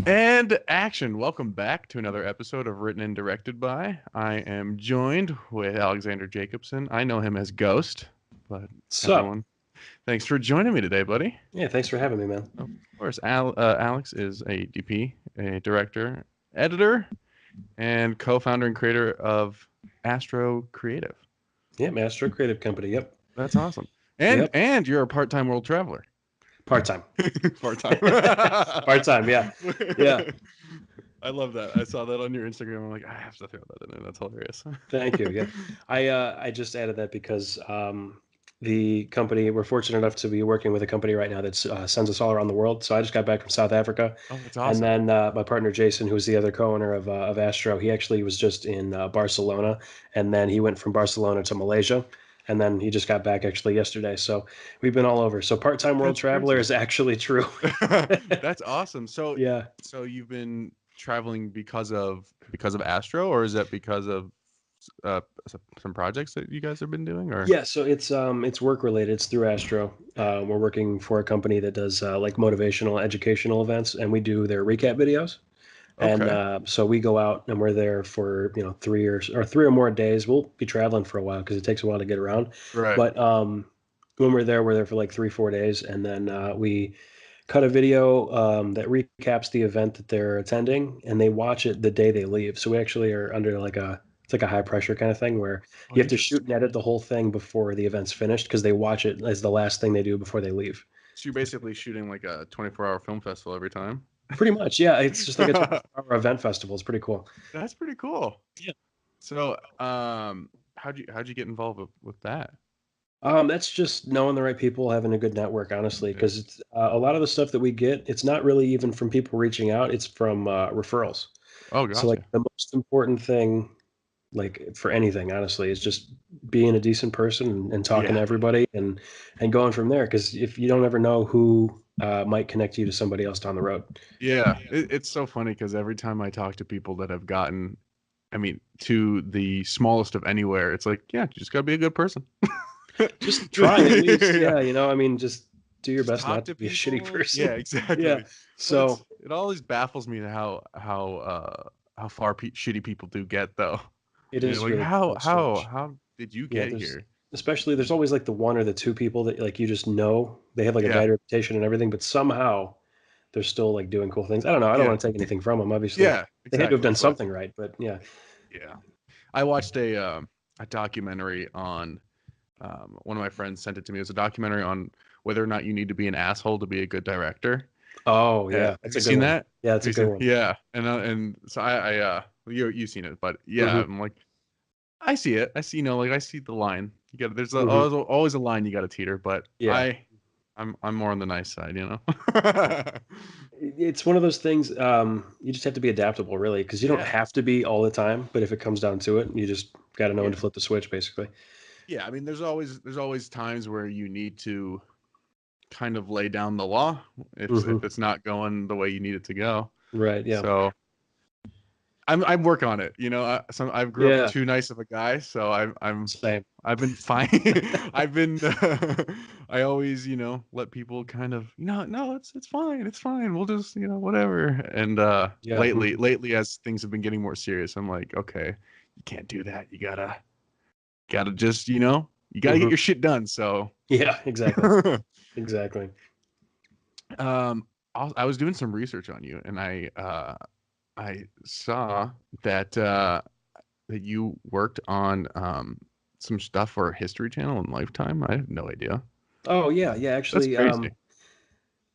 And action. Welcome back to another episode of Written and Directed by. I am joined with Alexander Jacobson. I know him as Ghost, but Sup? everyone, thanks for joining me today, buddy. Yeah, thanks for having me, man. Of course, Alex is a DP, a director, editor, and co-founder and creator of Astro Creative. Yeah, Master Creative Company. Yep. That's awesome. And Yep. and you're a part-time world traveler. Part-time. Part-time. Part-time, yeah. Yeah. I love that. I saw that on your Instagram. I'm like, I have to throw that in there. That's hilarious. Thank you. Yeah. I just added that because the company, we're fortunate enough to be working with a company right now that sends us all around the world. So I just got back from South Africa. Oh, that's And awesome. then my partner Jason, who's the other co-owner of Astro, he actually was just in Barcelona, and then he went from Barcelona to Malaysia, and then he just got back actually yesterday. So we've been all over. So part-time world That's traveler crazy. is actually true. That's awesome. So, Yeah. so you've been traveling because of Astro, or is that because of some projects that you guys have been doing, or? Yeah, so it's work related. It's through Astro. We're working for a company that does like motivational educational events, and we do their recap videos. And Okay. so we go out and we're there for 3 or more days. We'll be traveling for a while because it takes a while to get around. Right. But when we're there for like 3 4 days, and then we cut a video that recaps the event that they're attending, and they watch it the day they leave. So we actually are under like a it's like a high pressure kind of thing where Oh, you have to shoot interesting. and edit the whole thing before the event's finished because they watch it as the last thing they do before they leave. So you're basically shooting like a 24-hour film festival every time. Pretty much, yeah. It's just like a 24-hour event festival. It's pretty cool. That's pretty cool. Yeah. So, how'd you get involved with that? That's just knowing the right people, having a good network, honestly, because it's a lot of the stuff that we get, it's not really even from people reaching out, it's from referrals. Oh, So, like, gotcha. the most important thing, like, for anything, honestly, is just being a decent person and talking to Yeah. everybody and going from there. Because if you don't ever know who might connect you to somebody else down the road. Yeah, it's so funny because every time I talk to people that have gotten, I mean, to the smallest of anywhere, it's like, yeah, you just gotta be a good person. Just try at least, Yeah, yeah, I mean, just do your just best talk not to to be a shitty people. Yeah, person. Yeah. exactly. But So it always baffles me how far shitty people do get though. it You know, is like really how quite how strange. how did you Yeah, get there's here? especially there's always like the one or the two people that like you just know they have like a Yeah, bad reputation and everything, but somehow they're still like doing cool things. I don't know. I don't yeah, want to take anything from them. Obviously, yeah, they had to have exactly. done But something right, but yeah. yeah, I watched a documentary on one of my friends sent it to me. It was a documentary on whether or not you need to be an asshole to be a good director. Oh yeah, Have that's you a good seen one. that? Yeah, Have that's a you good seen? one. Yeah, and so you've seen it, but yeah, Hmm. I'm like I see it. I see like I see the line. You got there's Hmm. always a line you got to teeter, but Yeah, I'm more on the nice side, you know. it's one of those things. You just have to be adaptable, really, because you don't Yeah, have to be all the time. But if it comes down to it, you just got to know when to yeah, flip the switch, basically. yeah. I mean, there's always times where you need to kind of lay down the law if Hmm. it's not going the way you need it to go. Right. Yeah. So I'm working on it. You know, I grew up Yeah. too nice of a guy, so Same. I've been fine. I've been I always let people kind of no, it's fine, it's fine. We'll just whatever. And Yeah. lately Hmm. lately as things have been getting more serious, I'm like, okay, you can't do that. You gotta just you gotta get Hmm. your shit done. So Yeah. Exactly. Exactly. um I was doing some research on you, and I saw that that you worked on some stuff for History Channel and Lifetime. I have no idea. Oh yeah, yeah. That's Actually, crazy.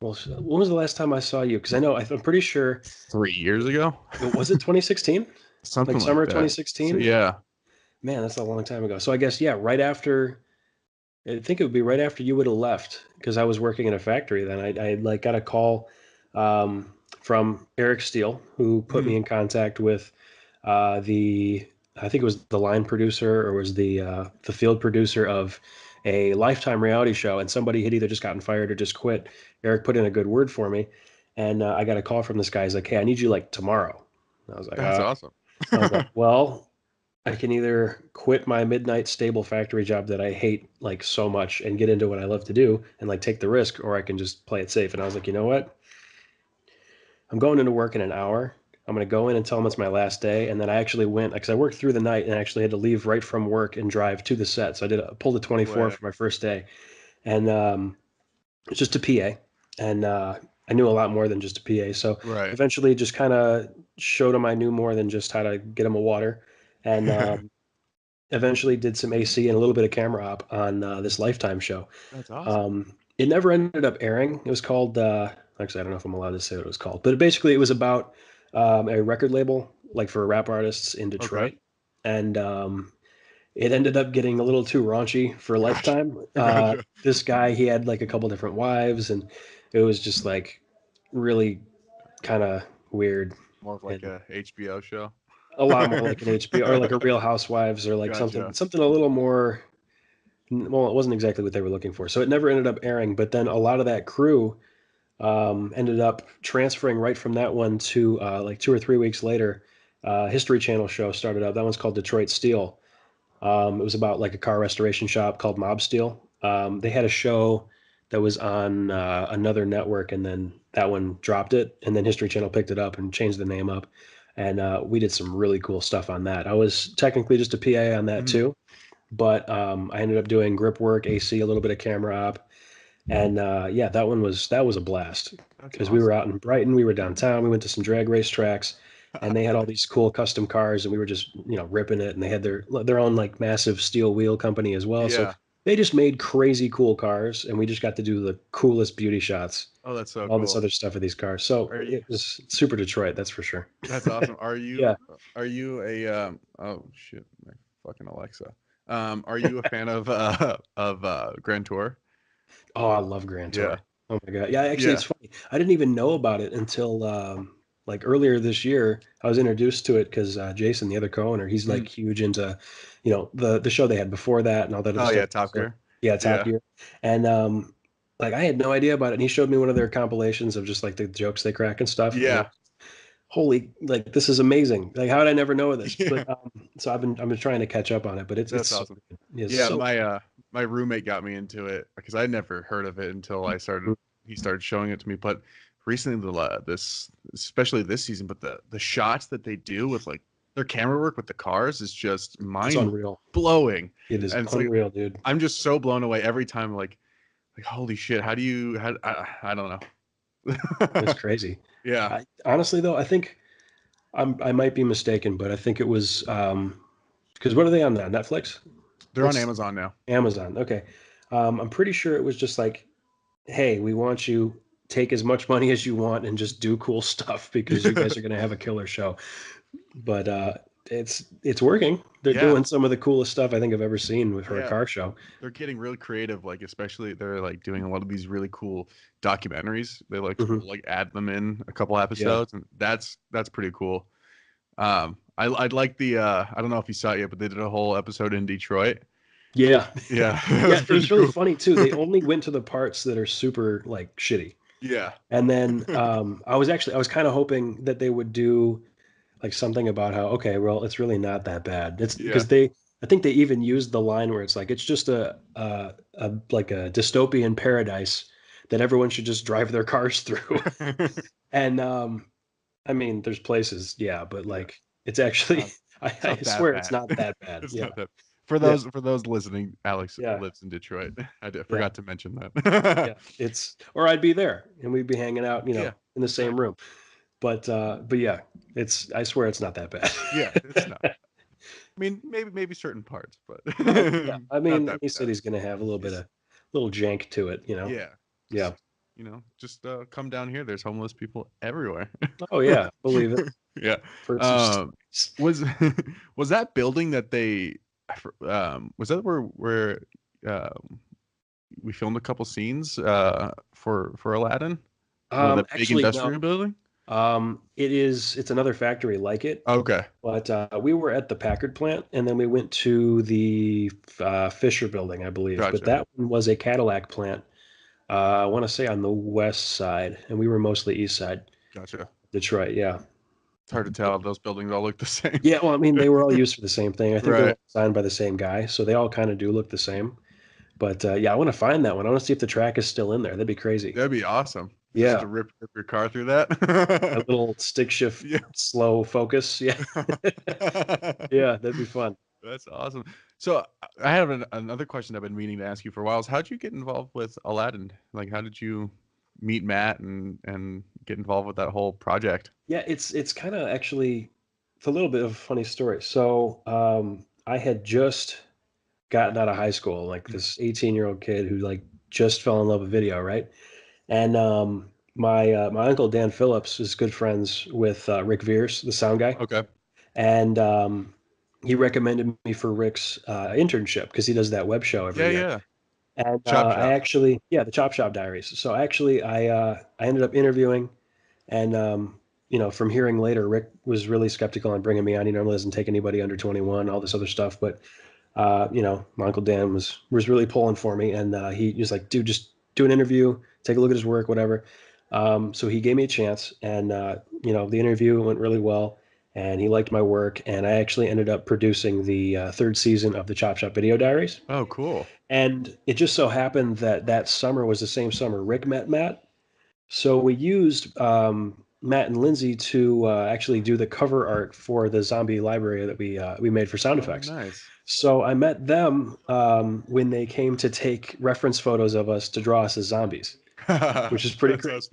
well, when was the last time I saw you? Because I know I'm pretty sure 3 years ago, it was it 2016, like something like summer that. So 2016. yeah. Man, that's a long time ago. So I guess yeah, right after I think it would be right after you would have left because I was working in a factory then. I like got a call from Eric Steele who put me Mhm. in contact with the I think it was the line producer or was the field producer of a Lifetime reality show, and somebody had either just gotten fired or just quit. Eric put in a good word for me, and I got a call from this guy. He's like, "Hey, I need you like tomorrow." And That's awesome. I was like, "Well, I can either quit my midnight stable factory job that I hate like so much and get into what I love to do and like take the risk, or I can just play it safe." And I was like, you know what? I'm going into work in an hour. I'm going to go in and tell them it's my last day. And then I actually went because I worked through the night and actually had to leave right from work and drive to the set. So pulled a No 24 way. for my first day. And it's just a PA. And I knew a lot more than just a PA. So Right. eventually just kind of showed them I knew more than just how to get them a water. And eventually did some AC and a little bit of camera op on this Lifetime show. That's awesome. It never ended up airing. It was called, actually, I don't know if I'm allowed to say what it was called, but basically it was about a record label, like for rap artists in Okay. Detroit. And it ended up getting a little too raunchy for Gotcha. Lifetime. Gotcha. This guy, he had like a couple different wives, and it was just like really kind of weird More of like and a HBO show. a lot more like an HBO or like a Real Housewives or like something Gotcha. something a little more. Well, it wasn't exactly what they were looking for, so it never ended up airing. But then a lot of that crew ended up transferring right from that one to like 2 or 3 weeks later. History Channel show started up. That one's called Detroit Steel. It was about like a car restoration shop called Mob Steel. They had a show that was on another network, and then that one dropped it, and then History Channel picked it up and changed the name up. And we did some really cool stuff on that. I was technically just a PA on that Mhm. too, but I ended up doing grip work, AC, a little bit of camera op, and yeah, that was a blast That's because we were awesome. out in Brighton, we were downtown, we went to some drag race tracks, and they had all these cool custom cars, and we were just ripping it. And they had their own like massive steel wheel company as well, so Yeah. they just made crazy cool cars, and we just got to do the coolest beauty shots Oh, that's so and all this cool. other stuff with these cars. So Are you? it was super Detroit, that's for sure. That's awesome. Yeah. Are you a oh shit, my fucking Alexa. Are you a fan of Grand Tour? Oh, I love Grand Yeah. Tour. Oh my God. Yeah, actually, it's Yeah. funny. I didn't even know about it until like earlier this year. I was introduced to it because Jason, the other co-owner, he's like Mhm. huge into, the show they had before that and all that other Oh stuff. yeah, Top So Gear. yeah, Top Yeah. Gear. And like I had no idea about it. And he showed me one of their compilations of just like the jokes they crack and stuff. And Yeah. holy, like this is amazing. Like how did I never know this? But Yeah. so I've been trying to catch up on it, but it's That's so awesome. good. It's Yeah, so my roommate got me into it because I never heard of it until I started good. he started showing it to me. But recently this especially this season, but the shots that they do with like their camera work with the cars is just It's mind unreal. blowing. It is And it's like unreal, dude. I'm just so blown away every time like holy shit, how do you how I don't It's know. crazy. Yeah. I honestly though, I think I might be mistaken, but I think it was because what are they on now? Netflix? They're on What's Amazon now. Amazon? Okay. I'm pretty sure it was just like, hey, we want you take as much money as you want and just do cool stuff because you guys are gonna have a killer show. But it's working. They're Yeah. doing some of the coolest stuff I think I've ever seen with for a Yeah. car show. They're getting really creative, like especially they're like doing a lot of these really cool documentaries. They Hmm. will like add them in a couple Yeah. episodes, and that's pretty cool. I'd like the I don't know if you saw it yet, but they did a whole episode in Detroit. Yeah. Yeah, that Yeah, was it pretty was really cool. funny too. They only went to the parts that are super like shitty. Yeah, And then I was kind of hoping that they would do like something about how okay, well, it's really not that bad. It's yeah, because I think they even used the line where it's like it's just a like a dystopian paradise that everyone should just drive their cars through. And I mean, there's places, yeah, but yeah. like it's actually Not, it's I not that swear it's bad. not that bad. It's Yeah, not that. yeah, For those listening, Alex yeah, lives in Detroit. yeah, Forgot to mention that. yeah. It's or I'd be there and we'd be hanging out, Yeah, in the same exactly. room. But yeah, it's I swear it's not that Yeah, it's not. bad. I mean, maybe certain parts, but Yeah, I not mean, that any bad. city's gonna have a little bit It's of little jank to it. yeah, Yeah. just come down here. There's homeless people everywhere. Oh yeah, believe it. Yeah. Heard some stories. Was was that building that was that where we filmed a couple scenes for Aladdin? The big Actually, industrial no. building? It's another factory like it, Okay, but we were at the Packard plant, and then we went to the Fisher building, I believe. But gotcha, that one was a Cadillac plant. I want to say on the west side, and we were mostly east side, gotcha. Detroit. Yeah. It's hard to tell. Those buildings all look the same. Yeah, well, I mean, they were all used for the same thing. I think they were Right. all designed by the same guy, so they all kind of do look the same. But yeah, I want to find that one. I want to see if the track is still in there. That'd be crazy. That'd be awesome. just to Yeah, rip your car through a that. little stick shift, Yeah. slow focus. Yeah, yeah, that'd be fun. That's awesome. So I have another question I've been meaning to ask you for a while. Is how'd you get involved with Aladdin? Like, how did you meet Matt and get involved with that whole project? Yeah, it's kind of actually it's a little bit of a funny story. So I had just gotten out of high school, like Mm. this 18-year-old kid who like just fell in love with video, right? And my uncle Dan Phillips is good friends with Rick Veers, the sound guy, Okay. and he recommended me for Rick's internship because he does that web show every Yeah, year. yeah. And Chop I shop. actually, yeah, the Chop Shop Diaries. So actually, I ended up interviewing, and from hearing later, Rick was really skeptical on bringing me on. He normally doesn't take anybody under 21, all this other stuff. But my uncle Dan was really pulling for me, and he was like, "Dude, just do an interview, take a look at his work, whatever." So he gave me a chance, and the interview went really well, and he liked my work, and I actually ended up producing the third season of the Chop Shop Video Diaries. Oh, cool. And it just so happened that that summer was the same summer Rick met Matt. So we used Matt and Lindsay to actually do the cover art for the zombie library that we made for sound Oh, effects. nice. So I met them when they came to take reference photos of us to draw us as zombies, which is pretty That's crazy.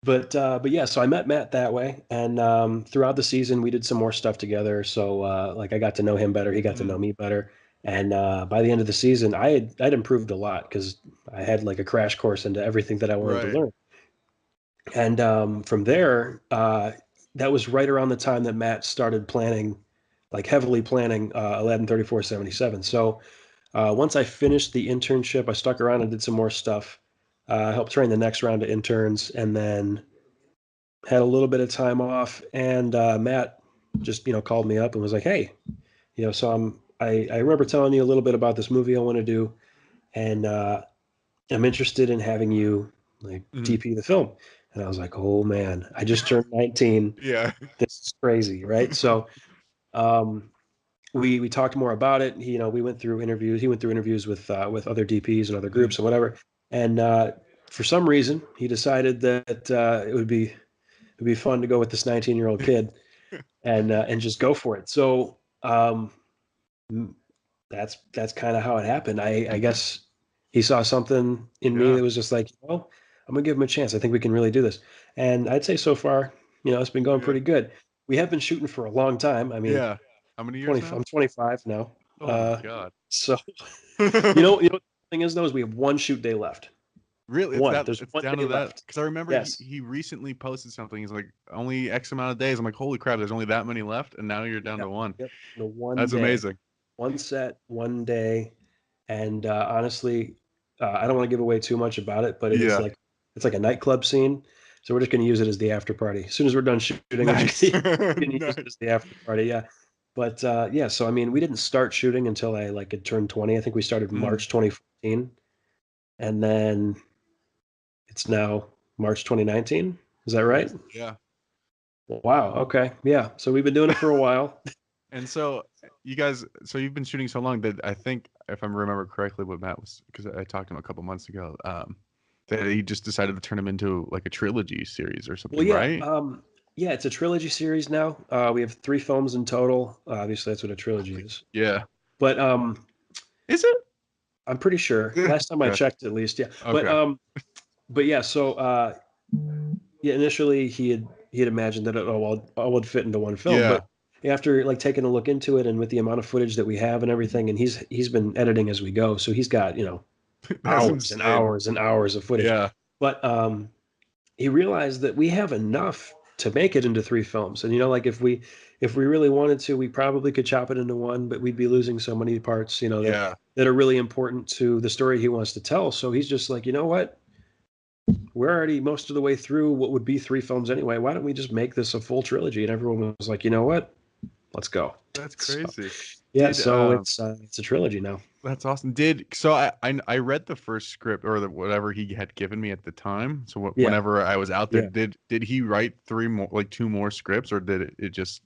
awesome. But yeah, so I met Matt that way, and throughout the season we did some more stuff together. So like I got to know him better, he got to Mhm. know me better, and by the end of the season, I'd improved a lot because I had like a crash course into everything that I wanted to Right. learn. And from there, that was right around the time that Matt started planning, like heavily planning 113477. So once I finished the internship, I stuck around and did some more stuff. Helped train the next round of interns, and then had a little bit of time off. And Matt just called me up and was like, "Hey, so I remember telling you a little bit about this movie I want to do, and I'm interested in having you like Mhm. DP the film." And I was like, "Oh man, I just turned 19. Yeah. This is crazy, right?" So um, we talked more about it. We went through interviews. He went through interviews with other DPs and other Mhm. groups and whatever. And for some reason, he decided that it would be fun to go with this 19-year-old kid and just go for it. So that's kind of how it happened. I guess he saw something in me Yeah. that was just like, well, I'm gonna give him a chance. I think we can really do this. And I'd say so far, it's been going Yeah. pretty good. We have been shooting for a long time. I mean, Yeah. How many years 20, now? I'm 25 now. Oh my God. So what the thing is though is we have one shoot day left. Really? It's One. that There's it's one down day to that? left. Because I remember he, Yes. he recently posted something. He's like, only X amount of days. I'm like, holy crap, there's only that many left, and now you're down to Yep. one. Yep. The one That's day, amazing. one set, one day. And honestly, I don't want to give away too much about it, but Yeah. it's like a nightclub scene. So we're just going to use it as the after party. As soon as we're done shooting, we're just Nice. going to use it Nice. as the after party. Yeah. But yeah, so I mean, we didn't start shooting until I like had turned 20. I think we started Mm, March 2014, and then it's now March 2019. Is that right? nice. Yeah. Wow. Okay. Yeah. So we've been doing it for a while. And so you guys, so you've been shooting so long that I think, if I remember correctly, what Matt was, because I talked to him a couple months ago, that he just decided to turn him into like a trilogy series or Well, something, yeah. right? Yeah, it's a trilogy series now. We have three films in total. Obviously, that's what a trilogy Holy, is. yeah. But Is it? I'm pretty sure. Last time I Okay. checked, at least, yeah. But Okay. yeah. So yeah, initially he had imagined that it all would fit into one film, Yeah. but after like taking a look into it and with the amount of footage that we have and everything, and he's been editing as we go, so he's got That's hours and insane. hours and hours of footage. Yeah. But he realized that we have enough to make it into three films. And like if we really wanted to, we probably could chop it into one, but we'd be losing so many parts, that Yeah. that are really important to the story he wants to tell. So he's just like, you know what? We're already most of the way through what would be three films anyway. Why don't we just make this a full trilogy? And everyone was like, you know what? Let's go. That's So crazy. yeah, Did so it's a trilogy now. That's awesome. Did so I read the first script or whatever he had given me at the time. So Yeah, whenever I was out there, yeah, did he write three more, like two more scripts, or did it just,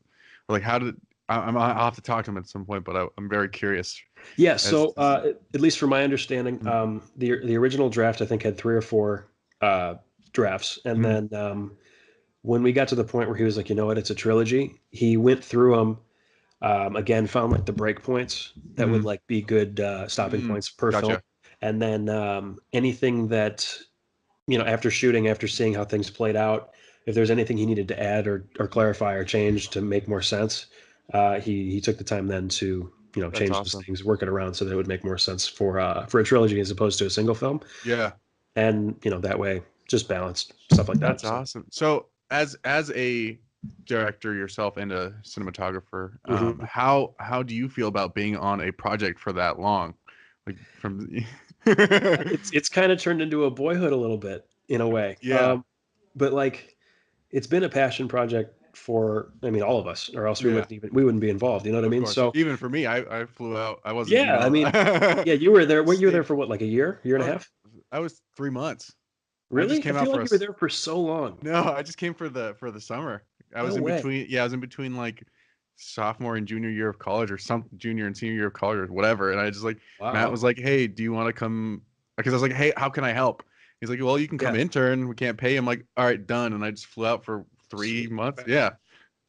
or like how did I'll have to talk to him at some point, but I'm very curious yeah. as So to at least from my understanding, mm, the original draft I think had three or four drafts, and Mm, then when we got to the point where he was like, you know what, it's a trilogy, he went through them again, found like the break points that would mm, like be good stopping mm. points per film, Gotcha. and then anything that after shooting, after seeing how things played out, if there's anything he needed to add or clarify or change to make more sense, he took the time then to That's change those awesome. things, work it around so that it would make more sense for a trilogy as opposed to a single film, Yeah, and that way just balanced stuff like that. that's So. awesome. So as a director yourself and a cinematographer, Mhm. how do you feel about being on a project for that long? Like from It's kind of turned into a boyhood a little bit in a way. yeah, But like it's been a passion project for, I mean, all of us, or else yeah, we wouldn't be involved. You know what I of mean? course. So Even for me, I flew out. I wasn't, yeah, I mean, yeah, you were there. What, you were there stayed. for what, like a year and I a was half? I was 3 months. I just Really? I came out feel for like you were there for so long. no, I just came for the summer. I No was in way. between. Yeah, I was in between like sophomore and junior year of college, or some junior and senior year of college, or whatever. And I just like Matt Wow. was like, "Hey, do you want to come?" Because I was like, "Hey, how can I help?" He's like, "Well, you can come Yeah. intern. We can't pay." I'm like, "All right, done." And I just flew out for three Sweet. months. Okay. Yeah,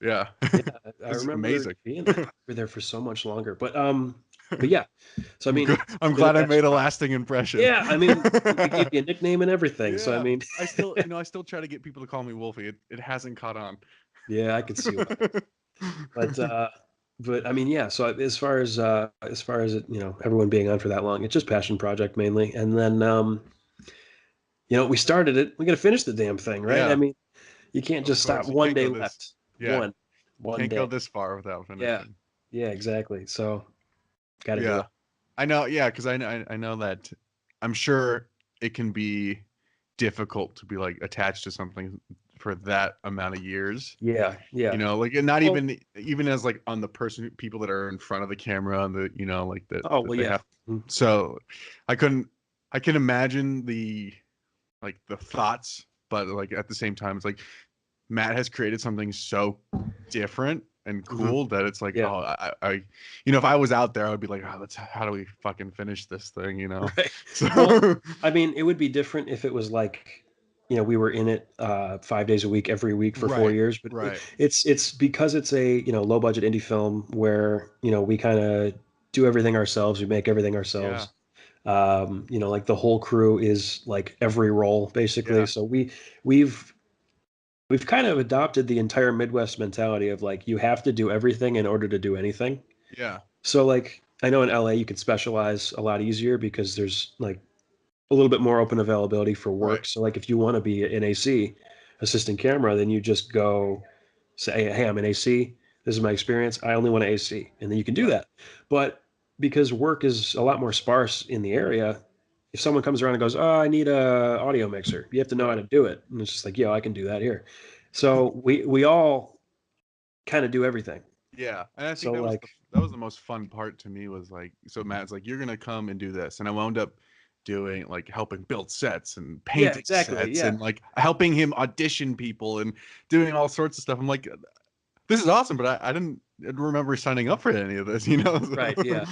yeah, Yeah, it I was remember amazing. being there. I thought you were there for so much longer. But yeah. So I I'm mean, good. it's I'm been a glad I passion made a project. lasting impression. Yeah, I mean, we gave you a nickname and everything. So I Yeah, mean, I still, I still try to get people to call me Wolfie. It hasn't caught on. yeah, I could see why. But I mean, yeah. So as far as it, everyone being on for that long, it's just passion project mainly. And then we started it. We got to finish the damn thing, right? I Yeah, mean, you can't of just stop. course. You One can't day go this. left. Yeah, One can't go day. this far without Yeah, finishing. yeah, exactly. So got to do Yeah, it. I know. Yeah, because I know that I'm sure it can be difficult to be like attached to something for that amount of years. Yeah, You yeah. know, like and not Well, even as like on the person people that are in front of the camera and the like oh that well, they yeah. have. Mhm. So I couldn't. I can imagine the thoughts, but like at the same time, it's like Matt has created something so different and Mhm. cool that it's like, Yeah. oh, if I was out there, I would be like, oh, let's how do we fucking finish this thing, you know? Right. Well, So I mean, it would be different if it was like, we were in it 5 days a week, every week for four right, years. But right, it's because it's a low budget indie film where we kind of do everything ourselves. We make everything yeah, ourselves. Like the whole crew is like every role basically. yeah, So we've kind of adopted the entire Midwest mentality of like you have to do everything in order to do anything. yeah, So like I know in LA you can specialize a lot easier because there's like a little bit more open availability for right, work. So like if you want to be an AC assistant camera, then you just go say, hey, I'm an AC. This is my experience. I only want an AC, and then you can do yeah, that. But because work is a lot more sparse in the area, if someone comes around and goes, "Oh, I need a audio mixer," you have to know how right, to do it, and it's just like, "Yeah, I can do that here." So we all kind of do everything. yeah. And I think So like, that was the most fun part to me was like, so Matt's like, you're gonna come and do this, and I wound up doing like helping build sets and yeah, painting exactly, sets yeah, and like helping him audition people and doing all sorts of stuff. I'm like, this is awesome, but I didn't remember signing up for any of this, you know? right, yeah.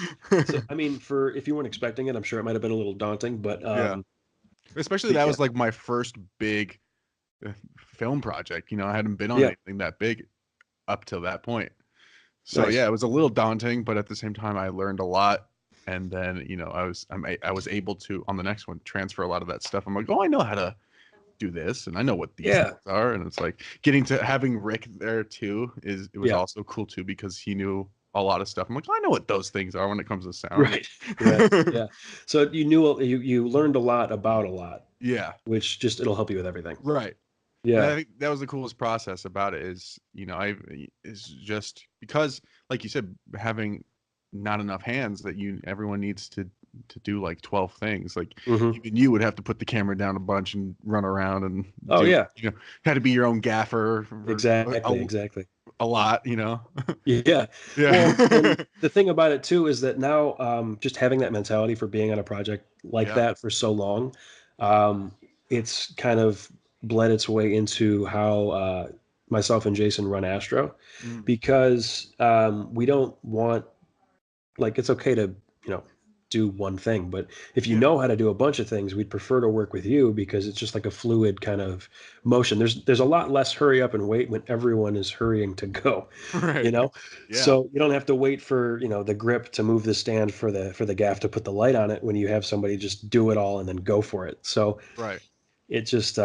So So, I mean, for if you weren't expecting it, I'm sure it might have been a little daunting, but yeah. Especially but that yeah, was like my first big uh, film project. You know, I hadn't been on yeah, anything that big up till that point. So nice. yeah, it was a little daunting, but at the same time, I learned a lot. And then I was able to on the next one transfer a lot of that stuff. I'm like, oh, I know how to do this, and I know what these Yeah, things are. And it's like getting to having Rick there too it was yeah. also cool too because he knew a lot of stuff. I'm like, I know what those things are when it comes to sound. Right, right, yeah. So you learned a lot about a lot, Yeah, which just it'll help you with everything. right. And I Yeah. think that was the coolest process about it is, I is just because, like you said, having not enough hands that everyone needs to do like 12 things. Like Hmm. even you would have to put the camera down a bunch and run around and Oh do, yeah, had to be your own gaffer for exactly, exactly. a lot, you know? Yeah. Well, Yeah. and the thing about it too is that now, just having that mentality for being on a project like Yeah. that for so long, um, it's kind of bled its way into how myself and Jason run Astro, Mm, because we don't want, like, it's okay to, you know do one thing. But if you Yeah. know how to do a bunch of things, we'd prefer to work with you because it's just like a fluid kind of motion. There's a lot less hurry up and wait when everyone is hurrying to go, you Right. know? Yeah. So you don't have to wait for, the grip to move the stand for the gaff to put the light on it when you have somebody just do it all and then go for it. So Right. it just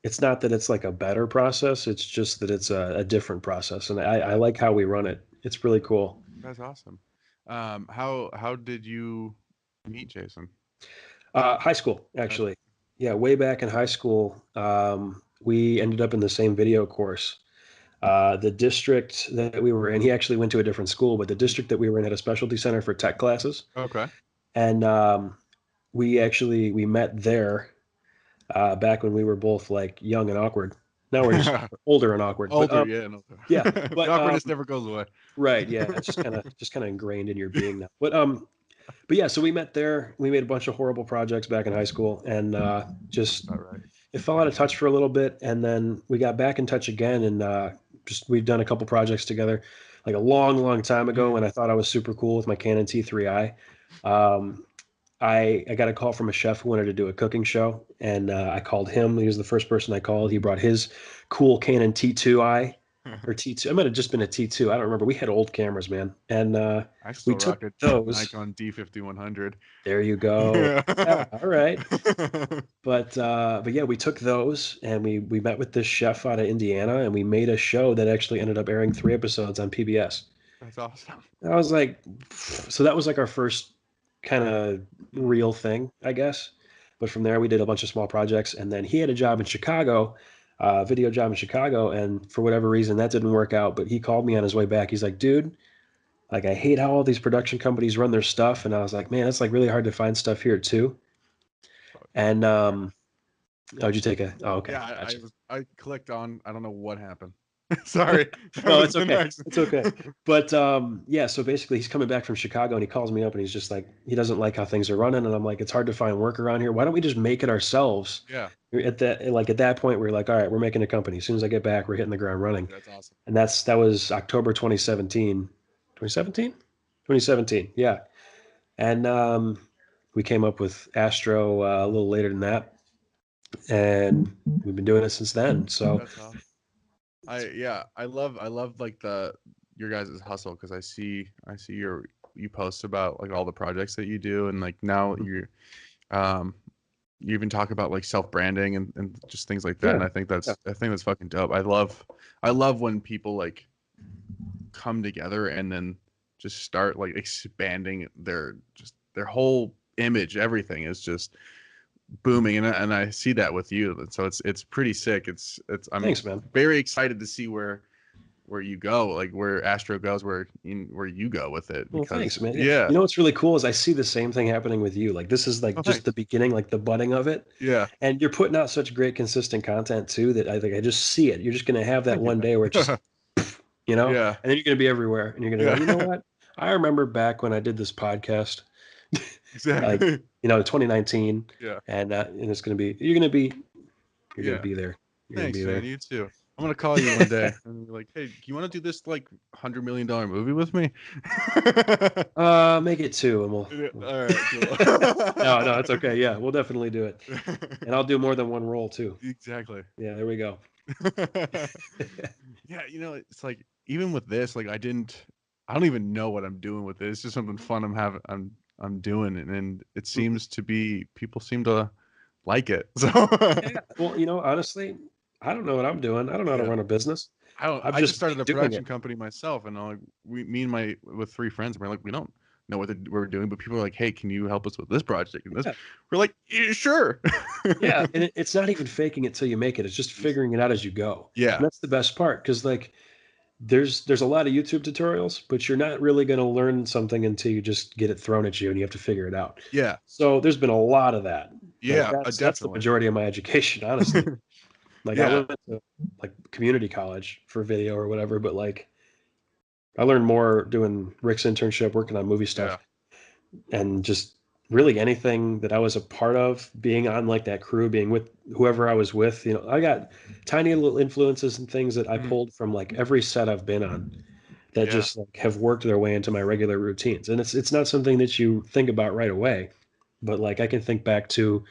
it's not that it's like a better process, it's just that it's a different process. And I Yeah. like how we run it. It's really cool. That's awesome. How did you meet Jason? High school, Uh, actually. Yeah, way back in high school, we ended up in the same video course. The district that we were in, he actually went to a different school, but the district that we were in had a specialty center for tech classes. okay. And we met there back when we were both like young and awkward. Now we're just older and awkward. But Older, yeah, no. yeah, The but awkwardness never goes away. right, yeah, it's just kind of ingrained in your being now. But yeah, so we met there. We made a bunch of horrible projects back in high school, and That's just all right. it fell out of touch for a little bit, and then we got back in touch again, and just we've done a couple projects together, like a long, long time ago, when I thought I was super cool with my Canon T3i. Um, I got a call from a chef who wanted to do a cooking show, and I called him. He was the first person I called. He brought his cool Canon T2i or T2. It might have just been a T2. I don't remember. We had old cameras, man, and I we still took rock a those. Nikon D5100. There you go. Yeah. Yeah, all right. But yeah, we took those and we met with this chef out of Indiana and we made a show that actually ended up airing 3 episodes on PBS. That's awesome. I was like, so that was like our first kind of Mhm. real thing, I guess. But from there, we did a bunch of small projects, and then he had a job in Chicago, video job in Chicago, and for whatever reason that didn't work out. But he called me on his way back. He's like, dude, like I hate how all these production companies run their stuff, and I was like, man, it's like really hard to find stuff here too. And Fair. oh, did you take a? Oh, okay, Yeah, gotcha. I clicked on. I don't know what happened. Sorry, that No, was it's an okay. accident. It's okay. But yeah, so basically he's coming back from Chicago and he calls me up and he's just like he doesn't like how things are running and I'm like it's hard to find work around here. Why don't we just make it ourselves? Yeah, At that point we're like all right, we're making a company. As soon as I get back, we're hitting the ground running. that's awesome. And that was October 2017. 2017? 2017. Yeah. And we came up with Astro a little later than that and we've been doing it since then. So That's awesome. I love like the your guys' hustle because I see you post about like all the projects that you do and like now um you even talk about like self branding and just things like that yeah. and Yeah. I think that's fucking dope. I love when people like come together and then just start like expanding their whole image. Everything is just booming, and I see that with you. And so it's pretty sick. It's I'm Thanks, man. very excited to see where you go, like where Astro goes, where you go with it. Well, thanks, Because man. Yeah. yeah, You know what's really cool is I see the same thing happening with you. Like this is like oh just the thanks, beginning, like the budding of it. yeah, And you're putting out such great consistent content too that I think I just see it. You're just gonna have that thank you, one man. day where it just, Yeah, and then you're gonna be everywhere and you're gonna go, you know yeah, what? I remember back when I did this podcast, like, exactly, 2019, yeah, and it's gonna be you're gonna yeah. be there. You're gonna Thanks, be man. there. You too. I'm gonna call you one day and be like, "Hey, do you want to do this like $100 million movie with me?" Make it two and we'll, Yeah, we'll... all right, cool. No, it's okay. Yeah, we'll definitely do it. And I'll do more than one role too. Exactly. Yeah, there we go. Yeah, it's like even with this, like I don't even know what I'm doing with it. It's just something fun I'm doing, and it Mhm. seems to be people seem to like it. So Yeah. Well, honestly, I don't know what I'm doing. I don't know how to yeah, run a business. I don't. I've I just just started a been doing production it. company myself, and like me and my with three friends, we're like we don't know what we're doing, but people are like, hey, can you help us with this project and this? Yeah. We're like, yeah, sure. Yeah. And it's not even faking it till you make it. It's just figuring it out as you go. Yeah, And that's the best part because like there's a lot of YouTube tutorials, but you're not really going to learn something until you just get it thrown at you and you have to figure it out. yeah, So there's been a lot of that. Like yeah, that's the definitely. majority of my education, honestly. Like I Yeah, went to like community college for video or whatever, but like I learned more doing Rick's internship, working on movie yeah. stuff, and just really anything that I was a part of, being on like that crew, being with whoever I was with. I got tiny little influences and things that I Mhm. pulled from like every set I've been on. that Yeah. just like have worked their way into my regular routines. And it's not something that you think about right away, but like I can think back to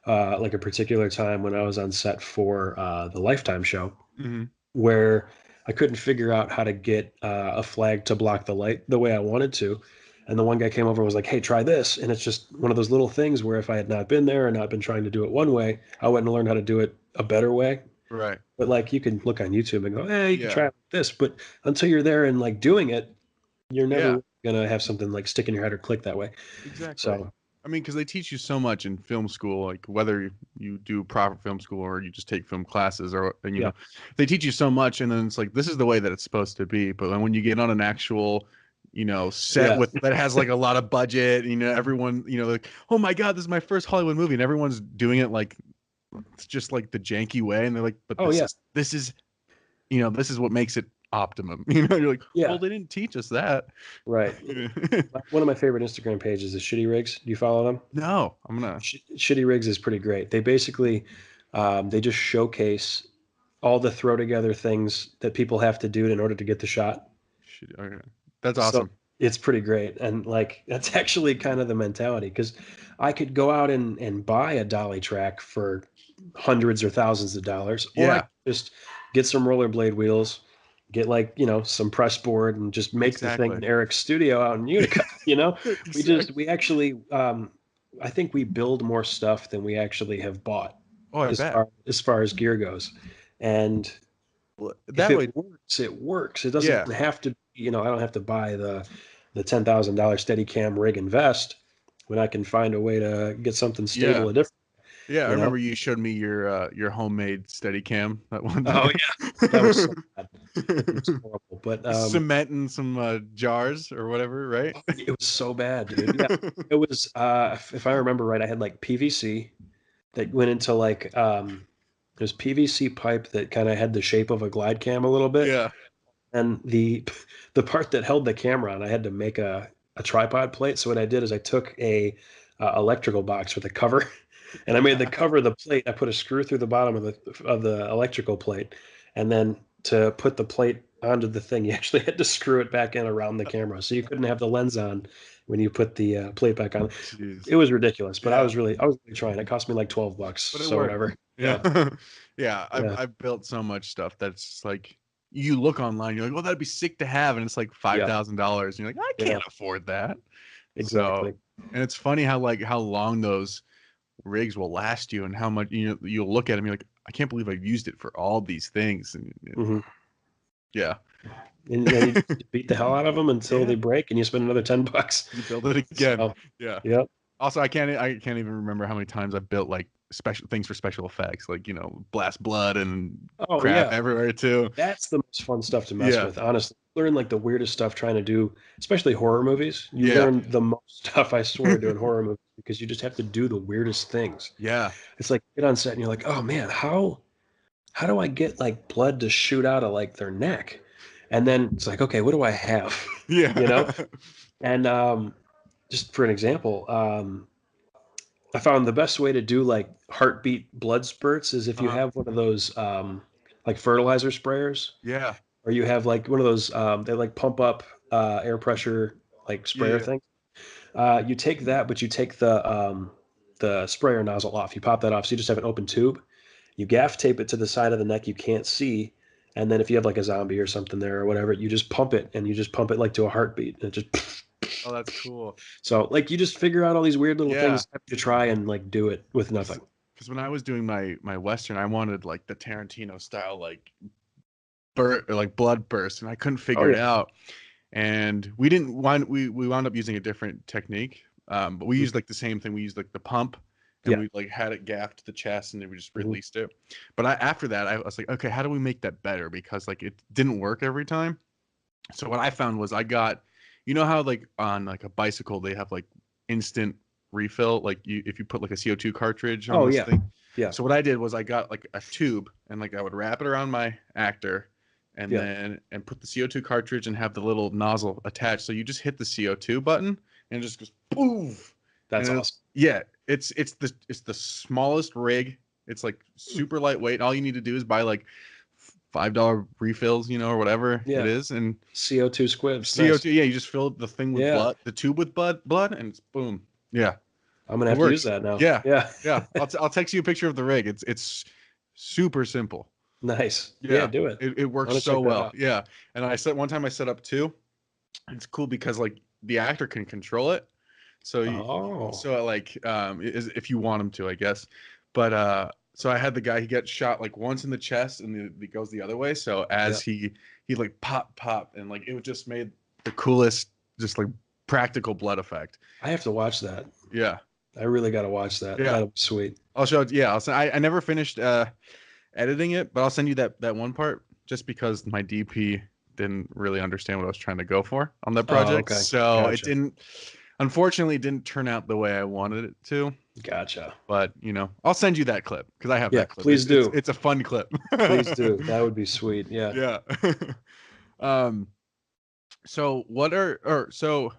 like a particular time when I was on set for the Lifetime show Hmm. where I couldn't figure out how to get a flag to block the light the way I wanted to. And the one guy came over and was like, "Hey, try this." And it's just one of those little things where if I had not been there and not been trying to do it one way, I wouldn't learn how to do it a better way. Right. But like you can look on YouTube and go, "Hey, you can Yeah. try this." But until you're there and like doing it, you're Yeah. never gonna have something like stick in your head or click that way. Exactly. So I mean, because they teach you so much in film school, like whether you do proper film school or you just take film classes, or yeah, they teach you so much, and then it's like this is the way that it's supposed to be. But then when you get on an actual, set yeah, with that has like a lot of budget, everyone, like, oh my god, this is my first Hollywood movie, and everyone's doing it like it's just like the janky way, and they're like, but oh this yeah, is this is this is what makes it optimum. You're like, well, yeah, they didn't teach us that. right. One of my favorite Instagram pages is Shitty Rigs. Do you follow them? No, I'm gonna. Shitty Rigs is pretty great. They basically they just showcase all the throw together things that people have to do in order to get the shot. Okay. That's So awesome. it's pretty great. And like that's actually kind of the mentality because I could go out and buy a dolly track for hundreds or thousands of dollars, or I Yeah, could just get some rollerblade wheels, get like, some press board and just make the thing exactly. in Eric's studio out in Utica. Exactly. We actually I think we build more stuff than we actually have bought Oh, I bet. as far as gear goes. And Well, if that it way, works, it works. It doesn't yeah, have to, I don't have to buy the $10,000 Steadicam rig and vest when I can find a way to get something yeah, stable and different, yeah. I you know? remember you showed me your homemade Steadicam that one Oh time. yeah, that was so bad. It was horrible. But Cement in some jars or whatever, right? oh, it was so bad, dude. Yeah. It was if I remember right, I had like PVC that went into like there's PVC pipe that kind of had the shape of a glide cam a little bit. Yeah. And the part that held the camera on, I had to make a tripod plate. So what I did is I took a electrical box with a cover, and I made the cover of the plate. I put a screw through the bottom of the electrical plate, and then to put the plate onto the thing, you actually had to screw it back in around the camera, so you couldn't have the lens on when you put the plate back on. Jeez. It was ridiculous, but Yeah. I was really trying. It cost me like $12, But it so worked. whatever. Yeah. Yeah, Yeah. I've yeah, I've built so much stuff that's just like you look online, you're like, well, that'd be sick to have, and it's like five yeah, thousand dollars. You're like, I yeah, can't afford that. So, exactly. and it's funny how long those rigs will last you, and how much you'll look at them. You're like, I can't believe I've used it for all these things, and Hmm. yeah, And then you just beat the hell out of them until yeah, they break, and you spend another $10. you build it again. So, Yeah. yep. Also, I can't even remember how many times I've built like special things for special effects, like blast blood and Oh crap yeah, everywhere too. that's the most fun stuff to mess Yeah, with. Honestly, learn like the weirdest stuff trying to do, especially horror movies. You yeah, learn the most stuff, I swear, doing horror movies because you just have to do the weirdest things. yeah, It's like get on set and you're like, oh man, how do I get like blood to shoot out of like their neck? And then it's like, okay, what do I have? You know? yeah. And just for an example, I found the best way to do like heartbeat blood spurts is if you Uh-huh. have one of those like fertilizer sprayers, Yeah, or you have like one of those they like pump up air pressure like yeah, sprayer yeah. things. You take that, but you take the sprayer nozzle off. You pop that off, so you just have an open tube. You gaff tape it to the side of the neck you can't see, and then if you have like a zombie or something there or whatever, you just pump it, and you just pump it like to a heartbeat, and it just Oh, that's cool. so like you just figure out all these weird little Yeah, things to try and like do it with nothing. because when I was doing my western, I wanted like the Tarantino style, like blood burst, and I couldn't Oh figure it yeah. out. And we didn't want we wound up using a different technique, but we Mhm. used like the same thing. We used like the pump, and Yeah. we like had it gaffed to the chest, and then we just Hmm. released it. But after that, I was like, okay, how do we make that better? Because like it didn't work every time. So what I found was I got, how like on like a bicycle they have like instant refill, like if you put like a CO2 cartridge on Oh this yeah. thing. Yeah. So what I did was I got like a tube, and like I would wrap it around my actor, and Yeah. then and put the CO2 cartridge and have the little nozzle attached. So you just hit the CO2 button and it just goes poof. That's And awesome. yeah, it's the smallest rig. It's like super lightweight. All you need to do is buy like $5 refills, or whatever it Yeah. is, and CO2 squibs. Nice. CO2. Yeah, you just fill the thing with Yeah. blood, the tube with blood, and it's boom. Yeah, I'm gonna it have to use works. that now. Yeah, Yeah. yeah. I'll text you a picture of the rig. It's super simple. Nice. Yeah, Yeah, do it. it I works want to check so that well. out. Yeah, and one time I set up two. It's cool because like the actor can control it. So Oh, like if you want him to, I guess. But so I had the guy, he gets shot like once in the chest and it goes the other way. So as yeah. he like pop and like it just made the coolest just like practical blood effect. I have to watch that. Yeah. I really got to watch that. Yeah. That'll be sweet. I'll show it. Yeah, I never finished editing it, but I'll send you that one part just because my DP didn't really understand what I was trying to go for on that Oh, project. okay. So it Gotcha. didn't, unfortunately, it didn't turn out the way I wanted it to. Gotcha. But I'll send you that clip because I have Yeah, that clip. please do. It's a fun clip. Please do. That would be sweet. Yeah. Yeah. um. So what are or so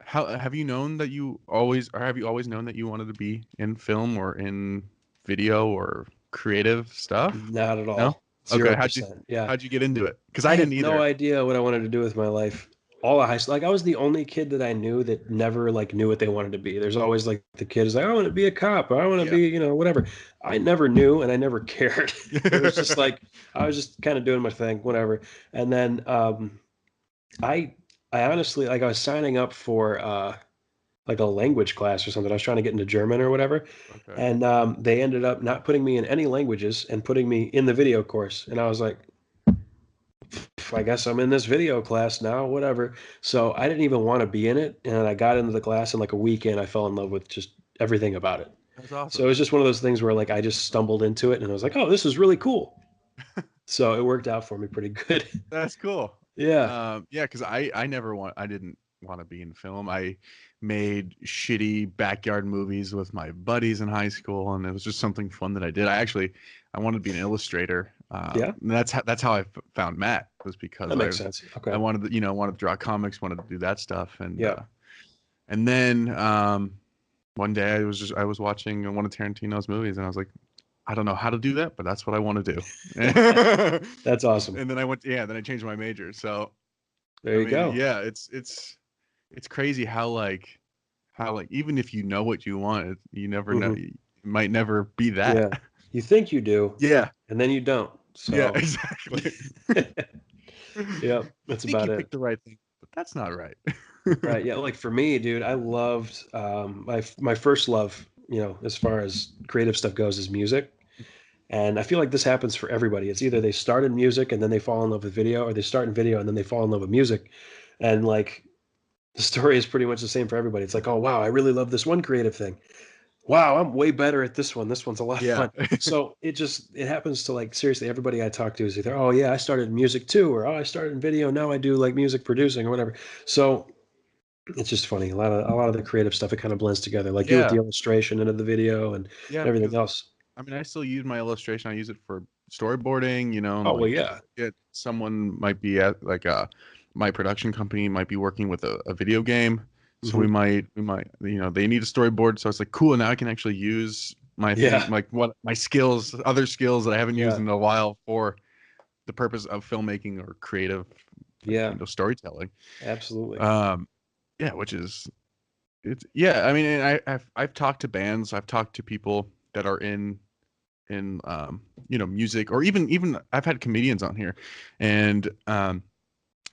how have you known that you always or have you always known that you wanted to be in film or in video or creative stuff? Not at No. all. Okay. 0%. Yeah. How'd you get into it? Because I I didn't had no either. idea what I wanted to do with my life. All of high school, like I was the only kid that I knew that never like knew what they wanted to be. There's always like the kid is like, I want to be a cop, or I want to Yeah. be, whatever. I never knew and I never cared. It was just like I was just kind of doing my thing, whatever. And then I I honestly like I was signing up for like a language class or something. I was trying to get into German or whatever. Okay. And they ended up not putting me in any languages and putting me in the video course. And I was like, I guess I'm in this video class now, whatever. So I didn't even want to be in it. And I got into the class, and like a weekend, I fell in love with just everything about it. That's So it awesome. was just one of those things where like I just stumbled into it and I was like, oh, this is really cool. So it worked out for me pretty good. That's cool. Yeah. Yeah, because I didn't want to be in film. I made shitty backyard movies with my buddies in high school, and it was just something fun that I did. I wanted to be an illustrator. Yeah. And that's how I found Matt was because That makes sense. I Okay. wanted to wanted to draw comics, wanted to do that stuff, Yeah. and then one day I was watching one of Tarantino's movies, and I was like, I don't know how to do that, but that's what I want to do. That's awesome. And then then I changed my major. So There I you mean, go. yeah, it's crazy how like even if you know what you want, you never know. Hmm. It might never be that. Yeah. You think you do, Yeah, and then you don't. yeah, So, exactly. yeah, You that's think about you it. picked the right thing, but that's not right. Right. Yeah. Like for me, dude, I loved my first love, as far as creative stuff goes, is music. And I feel like this happens for everybody. It's either they start in music and then they fall in love with video, or they start in video and then they fall in love with music. And like the story is pretty much the same for everybody. It's like, oh wow, I really love this one creative thing. Wow, I'm way better at this one. This one's a lot of Yeah, fun. So it happens to like seriously everybody I talk to is either, oh yeah, I started in music too, or oh I started in video, now I do like music producing or whatever. So it's just funny. A lot of the creative stuff it kind of blends together, like you with the yeah, illustration into the video and yeah. everything Because else. I mean, I still use my illustration. I use it for storyboarding, and Oh well, like yeah, someone might be at like my production company might be working with a video game. So hmm we might, they need a storyboard. So it's like, cool. Now I can actually use my thing, yeah, like what my skills, other skills that I haven't used yeah, in a while for the purpose of filmmaking or creative, like, yeah, storytelling. absolutely. Um, yeah, which is, yeah. I mean, and I've talked to bands, I've talked to people that are in music, or even I've had comedians on here, and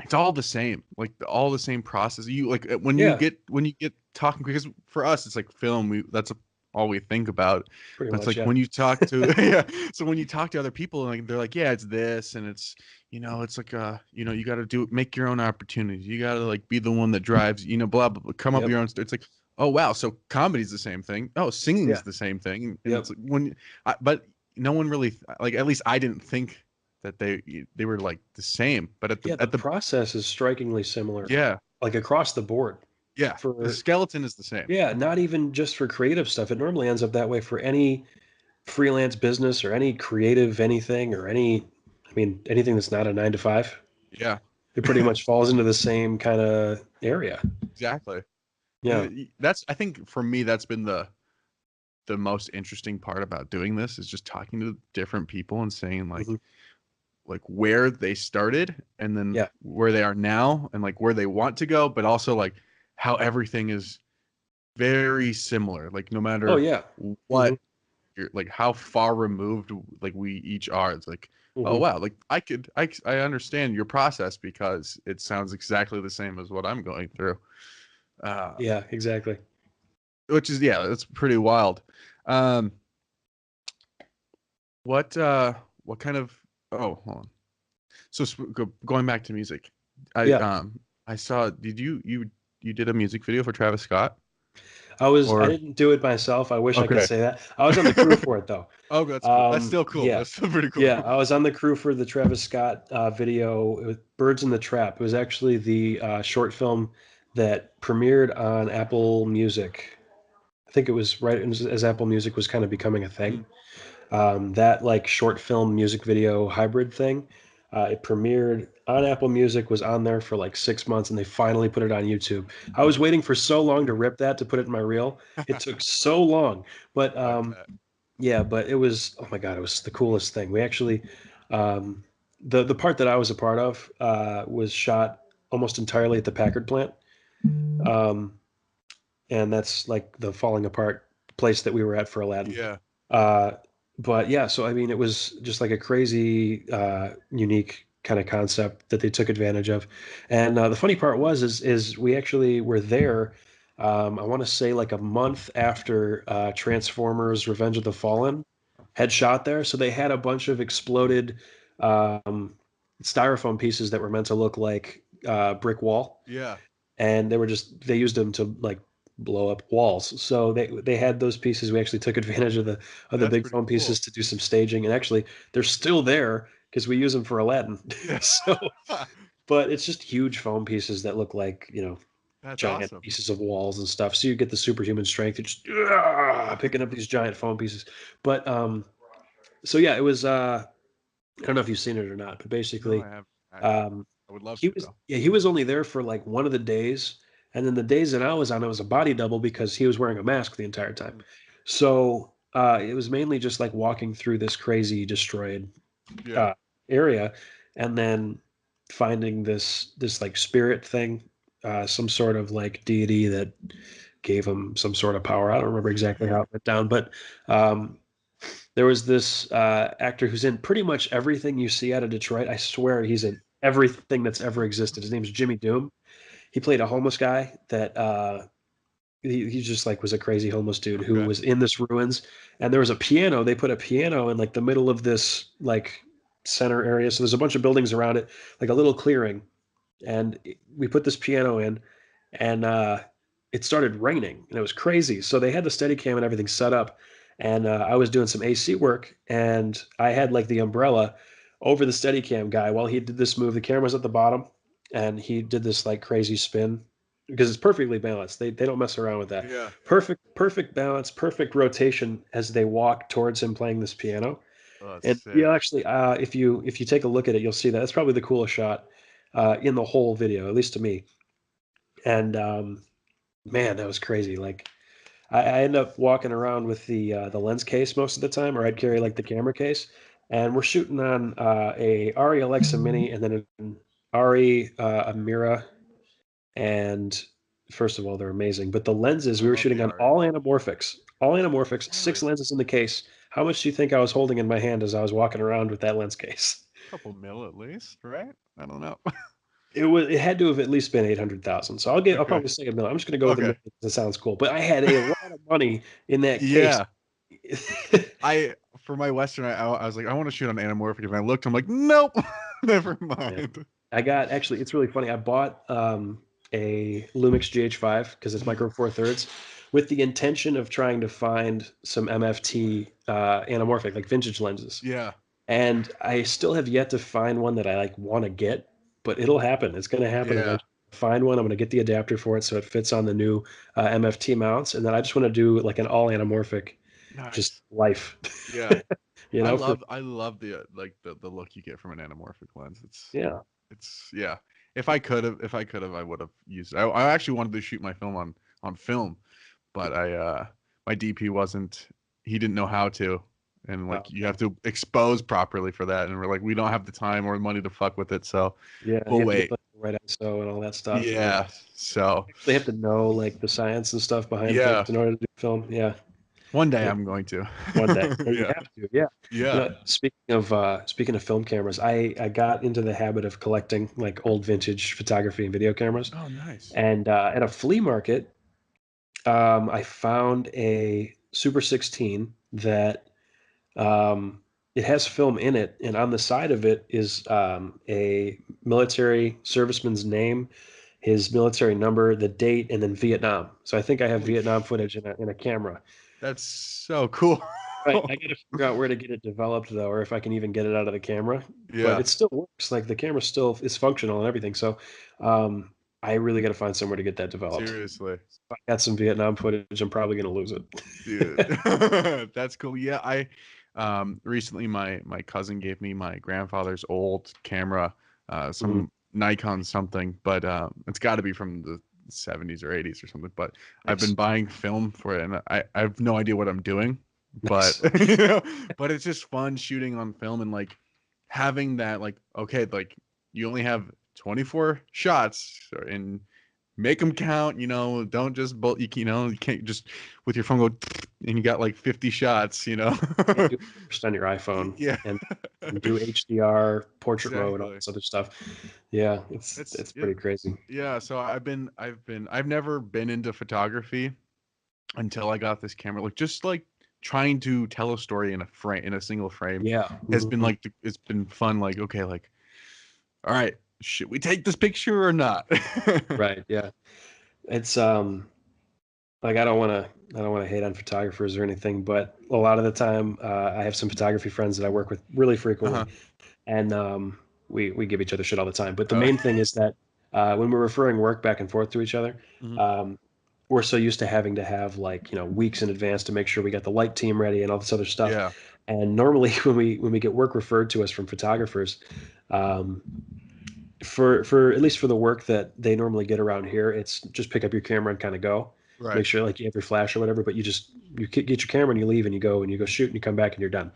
it's all the same, like all the same process. You like Yeah, when you get talking, because for us it's like film, that's all we think about. pretty But it's much. like Yeah, when you talk to yeah, so when you talk to other people, like they're like, yeah, it's this, and it's it's like you got to make your own opportunities. You got to like be the one that drives, blah blah blah, come up with yep, your own it's like, oh wow, so comedy's the same thing. Oh, yeah, singing's the same thing, and yep. it's like but no one really, like, at least I didn't think that they were like the same. But Yeah, the at the process is strikingly similar, yeah, like across the board. yeah, the For skeleton is the same. Yeah, not even just for creative stuff. It normally ends up that way for any freelance business or any creative anything or I mean, anything that's not a 9 to 5. Yeah, It pretty much falls into the same kind of area. exactly. And Yeah. that's, I think for me, that's been the most interesting part about doing this, is just talking to different people and saying like, Hmm. like where they started and then Yeah. where they are now and like where they want to go, but also like how everything is very similar. Like no Oh matter yeah. Hmm. what you're like, how far removed like we each are. It's like, oh Hmm. wow, like I understand your process because it sounds exactly the same as what I'm going through. Uh, Yeah, exactly. which is yeah, it's pretty wild. Um, what kind of oh hold on. So going back to music, I Yeah. um I saw did you did a music video for Travis Scott I or didn't do it myself. I wish I could okay. say that. I was on the crew for it though. Oh, that's cool. That's still cool. Yeah. That's still pretty cool. Yeah, I was on the crew for the Travis Scott video with Birds in the Trap. It was actually the short film that premiered on Apple Music. I think it was right as Apple Music was kind of becoming a thing. Mm, That like short film music video hybrid thing. It premiered on Apple Music, was on there for like 6 months, and they finally put it on YouTube. I was waiting for so long to rip that to put it in my reel. It took so long, but I bet. yeah, but it was, oh my God, it was the coolest thing. We actually, the part that I was a part of was shot almost entirely at the Packard plant. Um, and that's like the falling apart place that we were at for Aladdin. Yeah. Uh, but yeah, so I mean, it was just like a crazy, unique kind of concept that they took advantage of. And the funny part was, is we actually were there. I want to say like a month after Transformers: Revenge of the Fallen had shot there, so they had a bunch of exploded um, styrofoam pieces that were meant to look like brick wall, Yeah. and they used them to like blow up walls. So they had those pieces. We actually took advantage of the That's big pretty foam cool. pieces to do some staging, and actually they're still there because we use them for Aladdin. Yeah. So, but it's just huge foam pieces that look like That's giant awesome. pieces of walls and stuff. So you get the superhuman strength. You're just picking up these giant foam pieces. But so yeah, it was. I don't know if you've seen it or not, but No, basically, I um, would love he to was though. yeah he was only there for like one of the days, and then the days that I was on, it was a body double because he was wearing a mask the entire time. Mm, So it was mainly just like walking through this crazy destroyed yeah. uh, area, and then finding this like spirit thing, some sort of like deity that gave him some sort of power. I don't remember exactly how it went down, but um, there was this actor who's in pretty much everything you see out of Detroit. I swear he's in everything that's ever existed. His name's Jimmy Doom. He played a homeless guy that he just like was a crazy homeless dude who Okay. was in this ruins, and there was a piano. They put a piano in like the middle of this like center area. So there's a bunch of buildings around it, like a little clearing, and we put this piano in, and it started raining, and it was crazy. So they had the Steadicam and everything set up, and I was doing some AC work, and I had like the umbrella over the Steadicam guy while he did this move. The camera's at the bottom, and he did this like crazy spin because it's perfectly balanced. They don't mess around with that. Yeah. Perfect balance, perfect rotation as they walk towards him playing this piano. Oh, that's And yeah, sick. actually, if you take a look at it, you'll see that that's probably the coolest shot in the whole video, at least to me. And man, that was crazy. Like I end up walking around with the lens case most of the time, or I'd carry like the camera case. And we're shooting on a Ari Alexa Mini and then an Ari Amira. And first of all, they're amazing. But the lenses, I we were love the shooting on Ari. all anamorphics, six Really? lenses in the case. How much do you think I was holding in my hand as I was walking around with that lens case? Couple mil at least, right? I don't know. It had to have at least been 800,000. So I'll Okay. probably say a million. I'm just gonna go with a Okay. million because it sounds cool. But I had a lot of money in that case. Yeah. I for my Western, I was like, I want to shoot on anamorphic, and I looked. I'm like, nope, never Yeah. mind. I got actually it's really funny. I bought a Lumix GH5 because it's Mm, micro four thirds with the intention of trying to find some MFT anamorphic like vintage lenses. yeah. And I still have yet to find one that I like want to get, but it'll happen. It's going to happen Yeah. eventually. Find one. I'm going to get the adapter for it so it fits on the new MFT mounts, and then I just want to do like an all anamorphic, just Nice. life, Yeah. for I love the like the look you get from an anamorphic lens. yeah. It's yeah. If I could have, I would have used it. I actually wanted to shoot my film on film, but I my DP wasn't. He didn't know how to, and like you Okay. have to expose properly for that. And we're like, we don't have the time or money to fuck with it, so Yeah, you we'll have to get wait. like the right ISO and all that stuff, and Yeah. So actually have to know like the science and stuff behind things yeah, in order to do film. Yeah, one day it, I'm going to. one day. Yeah, you Yeah. have to. Yeah. Yeah. Speaking of film cameras, I got into the habit of collecting like old vintage photography and video cameras, Oh, nice. and at a flea market, I found a Super 16 that um, it has film in it, and on the side of it is a military serviceman's name, his military number, the date, and then Vietnam. So I think I have Holy Vietnam sh! footage in a camera. That's so cool. Right. I got to figure out where to get it developed though, or if I can even get it out of the camera. But Yeah. it still works. Like the camera still is functional and everything. So um, I really got to find somewhere to get that developed. Seriously. If I got some Vietnam footage, I'm probably going to lose Dude. it. That's cool. Yeah, I recently my cousin gave me my grandfather's old camera, Mhm. some Nikon something, but it's got to be from the 70s or 80s or something. But I've been Nice. buying film for it, and I have no idea what I'm doing, but Nice. you know, but it's just fun shooting on film and like having that like okay, like you only have 24 shots and make them count. You know, don't just you know, you can't just with your phone go and you got like 50 shots. You know. Can't do first on your iPhone Yeah. and do HDR, portrait mode, all Exactly. this other stuff. Yeah, It's it's yeah, pretty crazy. yeah. So I've never been into photography until I got this camera. Like just like trying to tell a story in a frame in a single frame Yeah. has been Mhm. like it's been fun. Like okay, like all right, should we take this picture or not? Right. Yeah. It's like I don't want to hate on photographers or anything, but a lot of the time I have some photography friends that I work with really frequently, Uh-huh. and we give each other shit all the time. But the Oh. main thing is that when we're referring work back and forth to each other, Mhm. um, we're so used to having to have like weeks in advance to make sure we got the light team ready and all this other stuff. Yeah. And normally when we get work referred to us from photographers, um, for at least for the work that they normally get around here, it's just pick up your camera and kind of go. Right. Make sure like you have your flash or whatever, but you get your camera and you leave and you go shoot and you come back and you're done.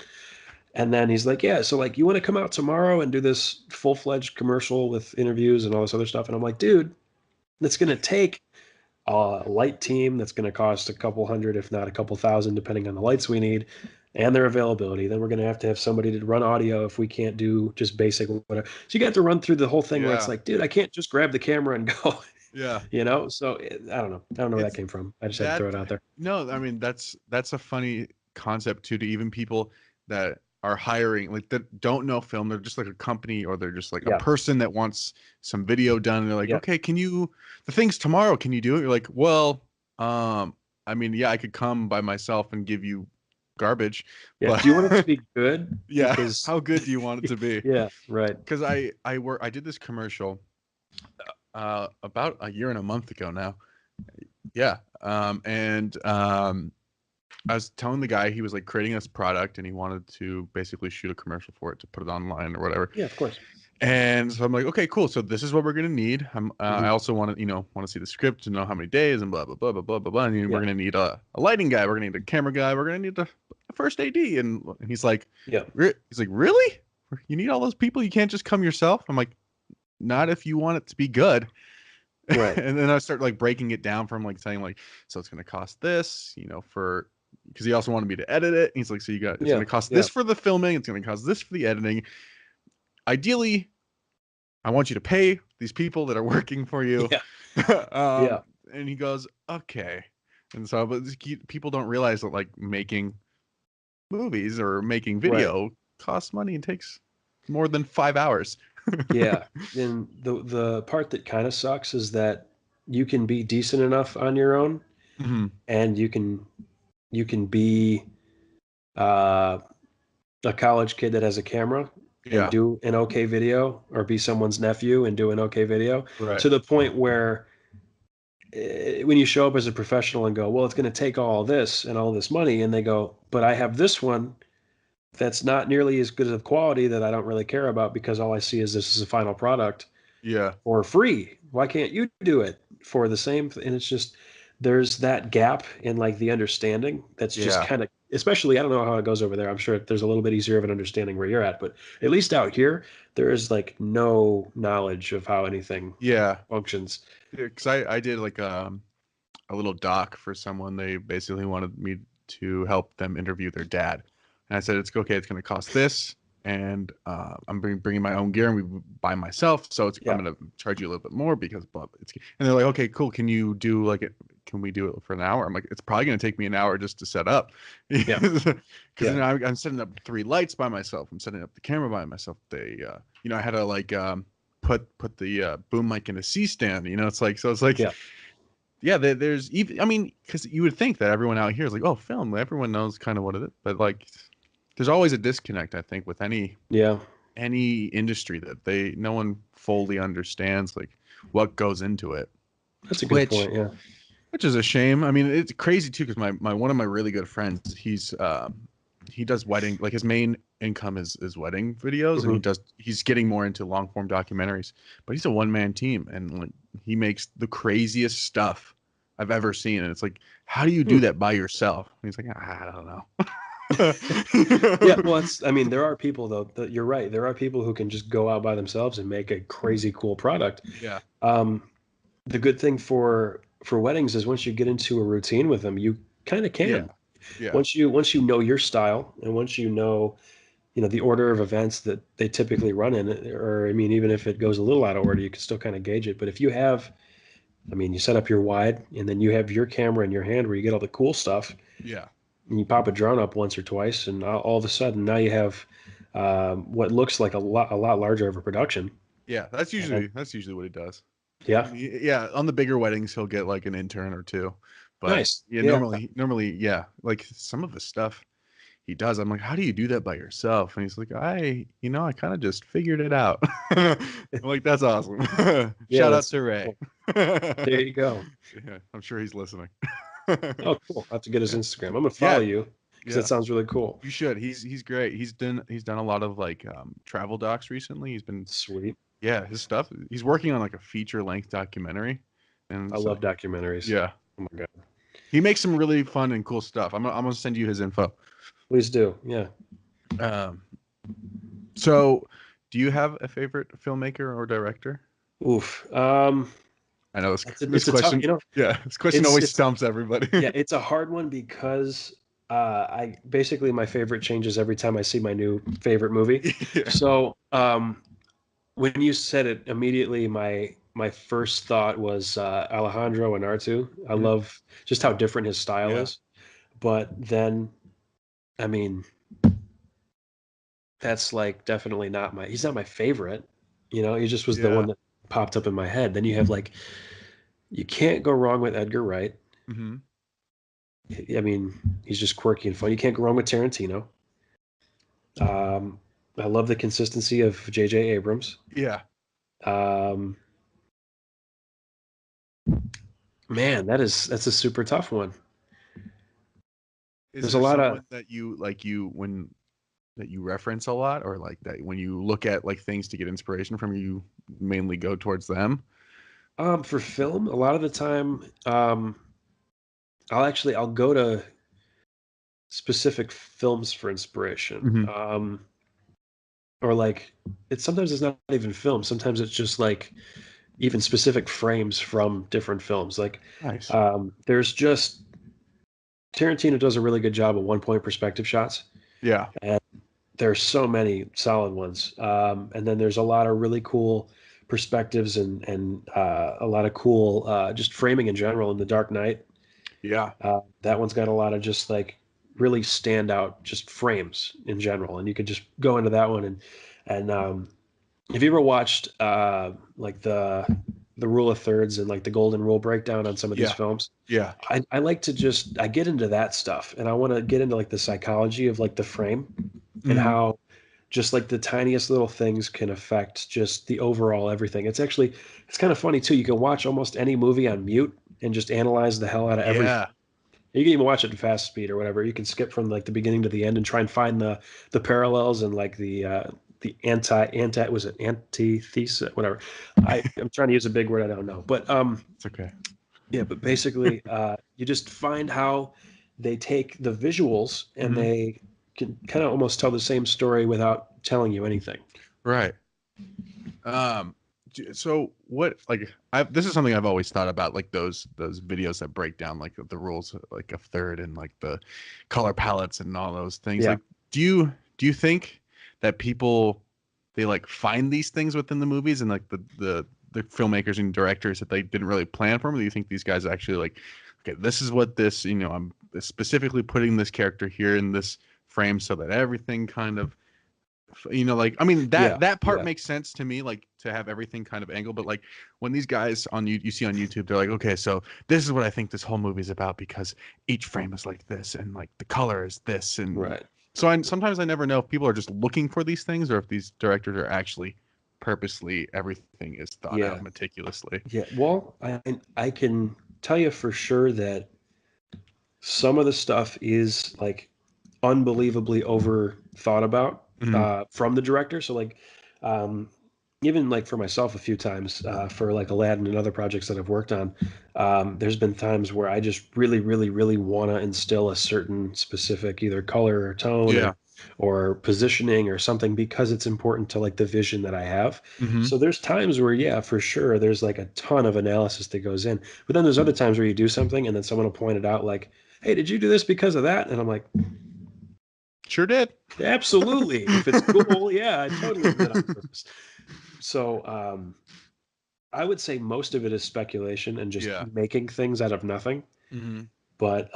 And then he's like, yeah, so like you want to come out tomorrow and do this full-fledged commercial with interviews and all this other stuff. And I'm like, dude, that's gonna take a light team that's going to cost a couple hundred, if not a couple thousand, depending on the lights we need and their availability. Then we're going to have somebody to run audio if we can't do just basic whatever. So you got to run through the whole thing where it's Yeah. like, dude, I can't just grab the camera and go, Yeah. So I don't know. I don't know where that It's came from. I just had to that throw it out there. no, I mean that's a funny concept too to even people that are hiring like that don't know film. They're just like a company or they're just like a Yeah. person that wants some video done. And they're like, Yeah. okay, can you the thing's tomorrow, can you do it? You're like, well, I mean, yeah, I could come by myself and give you garbage, Yeah. but Do you want it to be good? yeah, Because how good do you want it to be? yeah, right. Because I did this commercial about a year and a month ago now. Yeah. And I was telling the guy he was like creating this product and he wanted to basically shoot a commercial for it to put it online or whatever. Yeah, of course. And so I'm like, okay, cool. So this is what we're gonna need. I Hmm. also want to, want to see the script to know how many days and blah blah blah blah blah blah blah. And we're Yeah. gonna need a lighting guy. We're gonna need a camera guy. We're gonna need a first AD. And he's like, Yeah. he's like, really? You need all those people? You can't just come yourself? I'm like, not if you want it to be good. Right. And then I start like breaking it down from like saying like, so it's gonna cost this, for because he also wanted me to edit it. He's like, so it's Yeah. gonna cost Yeah. this for the filming, it's gonna cost this for the editing. Ideally, I want you to pay these people that are working for you. Yeah. um, Yeah. and he goes, okay. And so, but people don't realize that like making movies or making Right. video costs money and takes more than 5 hours. Yeah. And the part that kind of sucks is that you can be decent enough on your own Hmm. and you can be uh, a college kid that has a camera and Yeah. do an okay video or be someone's nephew and do an okay video Right. to the point where when you show up as a professional and go, well, it's going to take all this and all this money, and they go, but I have this one that's not nearly as good of quality that I don't really care about because all I see is this is a final product Yeah. for free. Why can't you do it for the same? And it's just there's that gap in like the understanding that's just Yeah. kind of, especially, I don't know how it goes over there. I'm sure there's a little bit easier of an understanding where you're at, but at least out here, there is like no knowledge of how anything Yeah. functions. Because I did like a little doc for someone. They basically wanted me to help them interview their dad, and I said it's okay. It's going to cost this, and I'm bringing my own gear, and we by myself, so I'm Yeah, going to charge you a little bit more because blah, blah, it's. And they're like, okay, cool. Can you do like it? Can we do it for an hour? I'm like, it's probably going to take me an hour just to set up, yeah, because yeah, I'm setting up 3 lights by myself. I'm setting up the camera by myself. I had to like put the boom mic in a C stand. It's like so. It's like yeah. yeah, there's even. I mean, because you would think that everyone out here is like, oh, film. Everyone knows kind of what it is, but like, there's always a disconnect. I think with Yeah, any industry that no one fully understands like what goes into it, that's a good which point. Yeah. which is a shame. I mean, it's crazy too because my one of my really good friends, he does wedding, like his main income is wedding videos, and Hmm. he's getting more into long form documentaries, but he's a one man team, and like he makes the craziest stuff I've ever seen, and it's like, how do you do Hmm. that by yourself? And he's like, I don't Yeah, know. well, I mean, there are people though that you're right. There are people who can just go out by themselves and make a crazy cool product. Yeah, Um, the good thing for weddings is once you get into a routine with them, you kind of yeah, can. yeah, Once you know your style and once you know the order of events that they typically run in, or I mean, even if it goes a little out of order, you can still kind of gauge it. But if you have, I mean, you set up your wide and then you have your camera in your hand where you get all the cool stuff, yeah, and you pop a drone up once or twice, and all of a sudden now you have what looks like a lot larger of a production. yeah. That's And usually that's usually what he does. yeah, Yeah, on the bigger weddings, he'll get like an intern or two. But nice. yeah, Yeah, normally, yeah, like some of the stuff he does, I'm like, how do you do that by yourself? And he's like, I kind of just figured it out. I'm like, that's awesome. yeah, Shout out that's to Ray. cool. There Yeah, you go. I'm sure he's listening. Oh, cool. I have to get his Yeah, Instagram. I'm gonna follow yeah, you because that yeah. sounds really cool. You should. He's great. He's done a lot of like travel docs recently. He's been Sweet. yeah, his stuff. He's working on like a feature length documentary, and I so love documentaries. yeah, Oh my God. he makes some really fun and cool stuff. I'm gonna send you his info. Please do. Yeah. Um, so do you have a favorite filmmaker or director? Oof. I know this this It's a tough, question. Yeah, this question it's always it's stumps everybody. yeah, it's a hard one because I basically my favorite changes every time I see my new favorite movie. Yeah, So when you said it immediately, my first thought was Alejandro Inarritu. I mhm, love just how different his style yeah, is. But then, I mean, that's like definitely not my. He's not my favorite. He just was the one yeah. that popped up in my head. Then you have like you can't go wrong with Edgar Wright. Hmm. I mean, he's just quirky and fun. You can't go wrong with Tarantino. Um, I love the consistency of J.J. Abrams. Yeah. Um, man, that's a super tough one. Is There's a there lot of someone that you reference a lot, or like that when you look at like things to get inspiration from, you mainly go towards them? for film. A lot of the time, I'll go to specific films for inspiration. Hmm. Or like it's not even film. Sometimes it's just like even specific frames from different films. Like Nice. there's just Tarantino does a really good job of one point perspective shots, Yeah. and there's so many solid ones. And then there's a lot of really cool perspectives and a lot of cool just framing in general in The Dark Knight. Yeah. That one's got a lot of just like really standout just frames in general, and you could just go into that one and have you ever watched like the rule of thirds and like the golden rule breakdown on some of these Yeah. films? Yeah. I like to just I get into that stuff and I want to get into like the psychology of like the frame and Hmm. how just like the tiniest little things can affect just the overall everything. It's kind of funny too. You can watch almost any movie on mute and just analyze the hell out of every. Yeah. You can even watch it in fast speed or whatever. You can skip from like the beginning to the end and try and find the parallels and like the anti was it antithesis whatever. I'm trying to use a big word I don't know, but It's okay. Yeah, but basically, you just find how they take the visuals and Hmm. they can kind of almost tell the same story without telling you anything. Right. Um, so what like this is something I've always thought about, like those videos that break down like the rules like of third and like the color palettes and all those things. Yeah. Like, do you think that people they like find these things within the movies and like the filmmakers and directors that they didn't really plan for them? Do you think these guys actually like, okay, this is what this, I'm specifically putting this character here in this frame so that everything kind of, like, I mean, that Yeah. that part Yeah. makes sense to me, like to have everything kind of angled. But like when these guys on you see on YouTube, they're like, okay, so this is what I think this whole movie is about because each frame is like this and like the color is this. And Right. so sometimes I never know if people are just looking for these things or if these directors are actually purposely, everything is thought out Yeah. meticulously. Yeah. Well, I can tell you for sure that some of the stuff is like unbelievably over thought about Hmm. from the director. So like um, even like for myself a few times for like Aladdin and other projects that I've worked on, there's been times where I just really, really, really want to instill a certain specific either color or tone Yeah. or positioning or something because it's important to like the vision that I have. Hmm. So there's times where, yeah, for sure, there's like a ton of analysis that goes in. But then there's other times where you do something and then someone will point it out like, hey, did you do this because of that? And I'm like, Sure did. absolutely. If it's cool, yeah, I totally did that on purpose. So I would say most of it is speculation and just Yeah. making things out of nothing. Hmm. But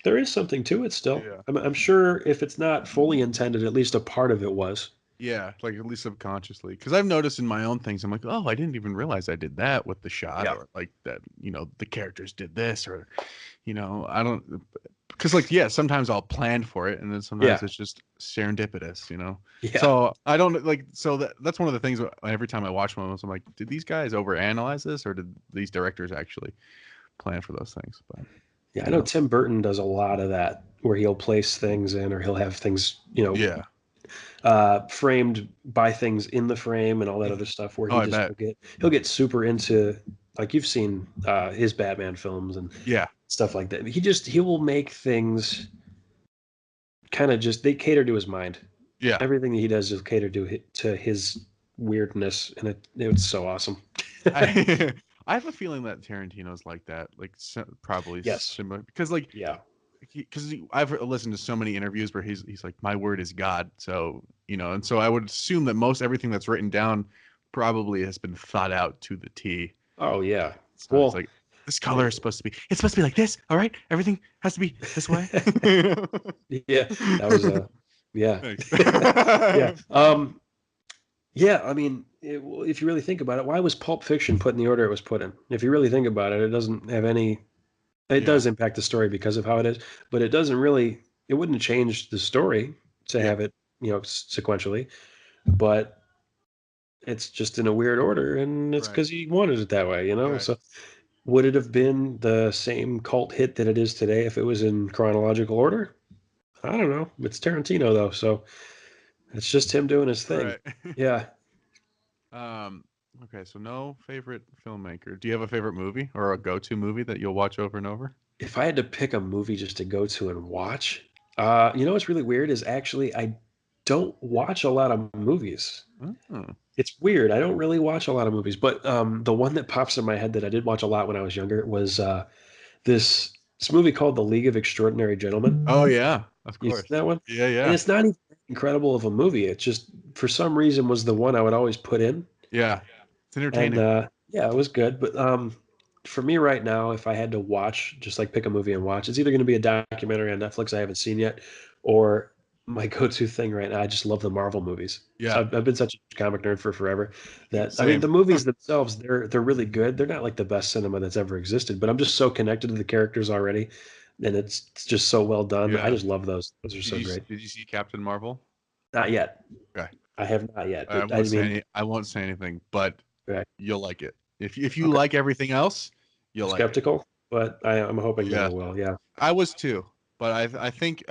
there is something to it still. Yeah. I'm sure if it's not fully intended, at least a part of it was. Yeah, like at least subconsciously. Because I've noticed in my own things, I'm like, oh, I didn't even realize I did that with the shot, Yeah. or like that, the characters did this, or, I don't, because like, yeah, sometimes I'll plan for it, and then sometimes Yeah. it's just serendipitous. Yeah. So I don't like, so that's one of the things every time I watch one of those, I'm like, did these guys overanalyze this, or did these directors actually plan for those things? But, Yeah. I you know know, Tim Burton does a lot of that where he'll place things in or he'll have things, yeah. framed by things in the frame and all that other Mhm. stuff where Oh, he I just bet. he'll get super into like you've seen his Batman films and Yeah. stuff like that. He will make things kind of just they cater to his mind. Yeah. Everything that he does is cater to his weirdness, and it's so awesome. I I have a feeling that Tarantino's like that, like probably Yes. similar because like Yeah. because I've listened to so many interviews where he's like my word is God, so and so I would assume that most everything that's written down probably has been thought out to the T. Oh yeah. So it's Well, like this yeah. color is supposed to be it's supposed to be like this, all right? Everything has to be this way. Yeah, that was a yeah. Thanks. Yeah. Yeah, I mean, if you really think about it, why was Pulp Fiction put in the order it was put in? If you really think about it, it doesn't have any. It Yeah. does impact the story because of how it is, but it doesn't really. It wouldn't change the story to Yeah. have it, sequentially. But it's just in a weird order, and it's Right. because he wanted it that way. Right. So, would it have been the same cult hit that it is today if it was in chronological order? I don't know. It's Tarantino though, so it's just him doing his thing. Right. Yeah. Um, okay, so no favorite filmmaker. Do you have a favorite movie or a go-to movie that you'll watch over and over? If I had to pick a movie just to go to and watch, what's really weird is actually I don't watch a lot of movies. Oh, It's weird. I don't really watch a lot of movies, but the one that pops in my head that I did watch a lot when I was younger was this movie called The League of Extraordinary Gentlemen. oh yeah, of You seen course. that one? Yeah, And yeah, it's not even incredible of a movie. It just for some reason was the one I would always put in. yeah. It's And entertaining. yeah, it was good. But for me right now, if I had to watch, just like pick a movie and watch, it's either going to be a documentary on Netflix I haven't seen yet, or my go-to thing right now. I just love the Marvel movies. So Yeah, I've been such a comic nerd for forever that I mean same. the movies themselves they're really good. They're not like the best cinema that's ever existed, but I'm just so connected to the characters already, and it's just so well done. I Yeah. just love those. Those are Did so you great. did you see Captain Marvel? Not yet. Okay. I have not yet, but I mean, I won't say anything, but right. you'll like it. If you Okay. like everything else, you'll like it. Skeptical, but I'm hoping that I Yeah. will. Yeah. I was too, but I think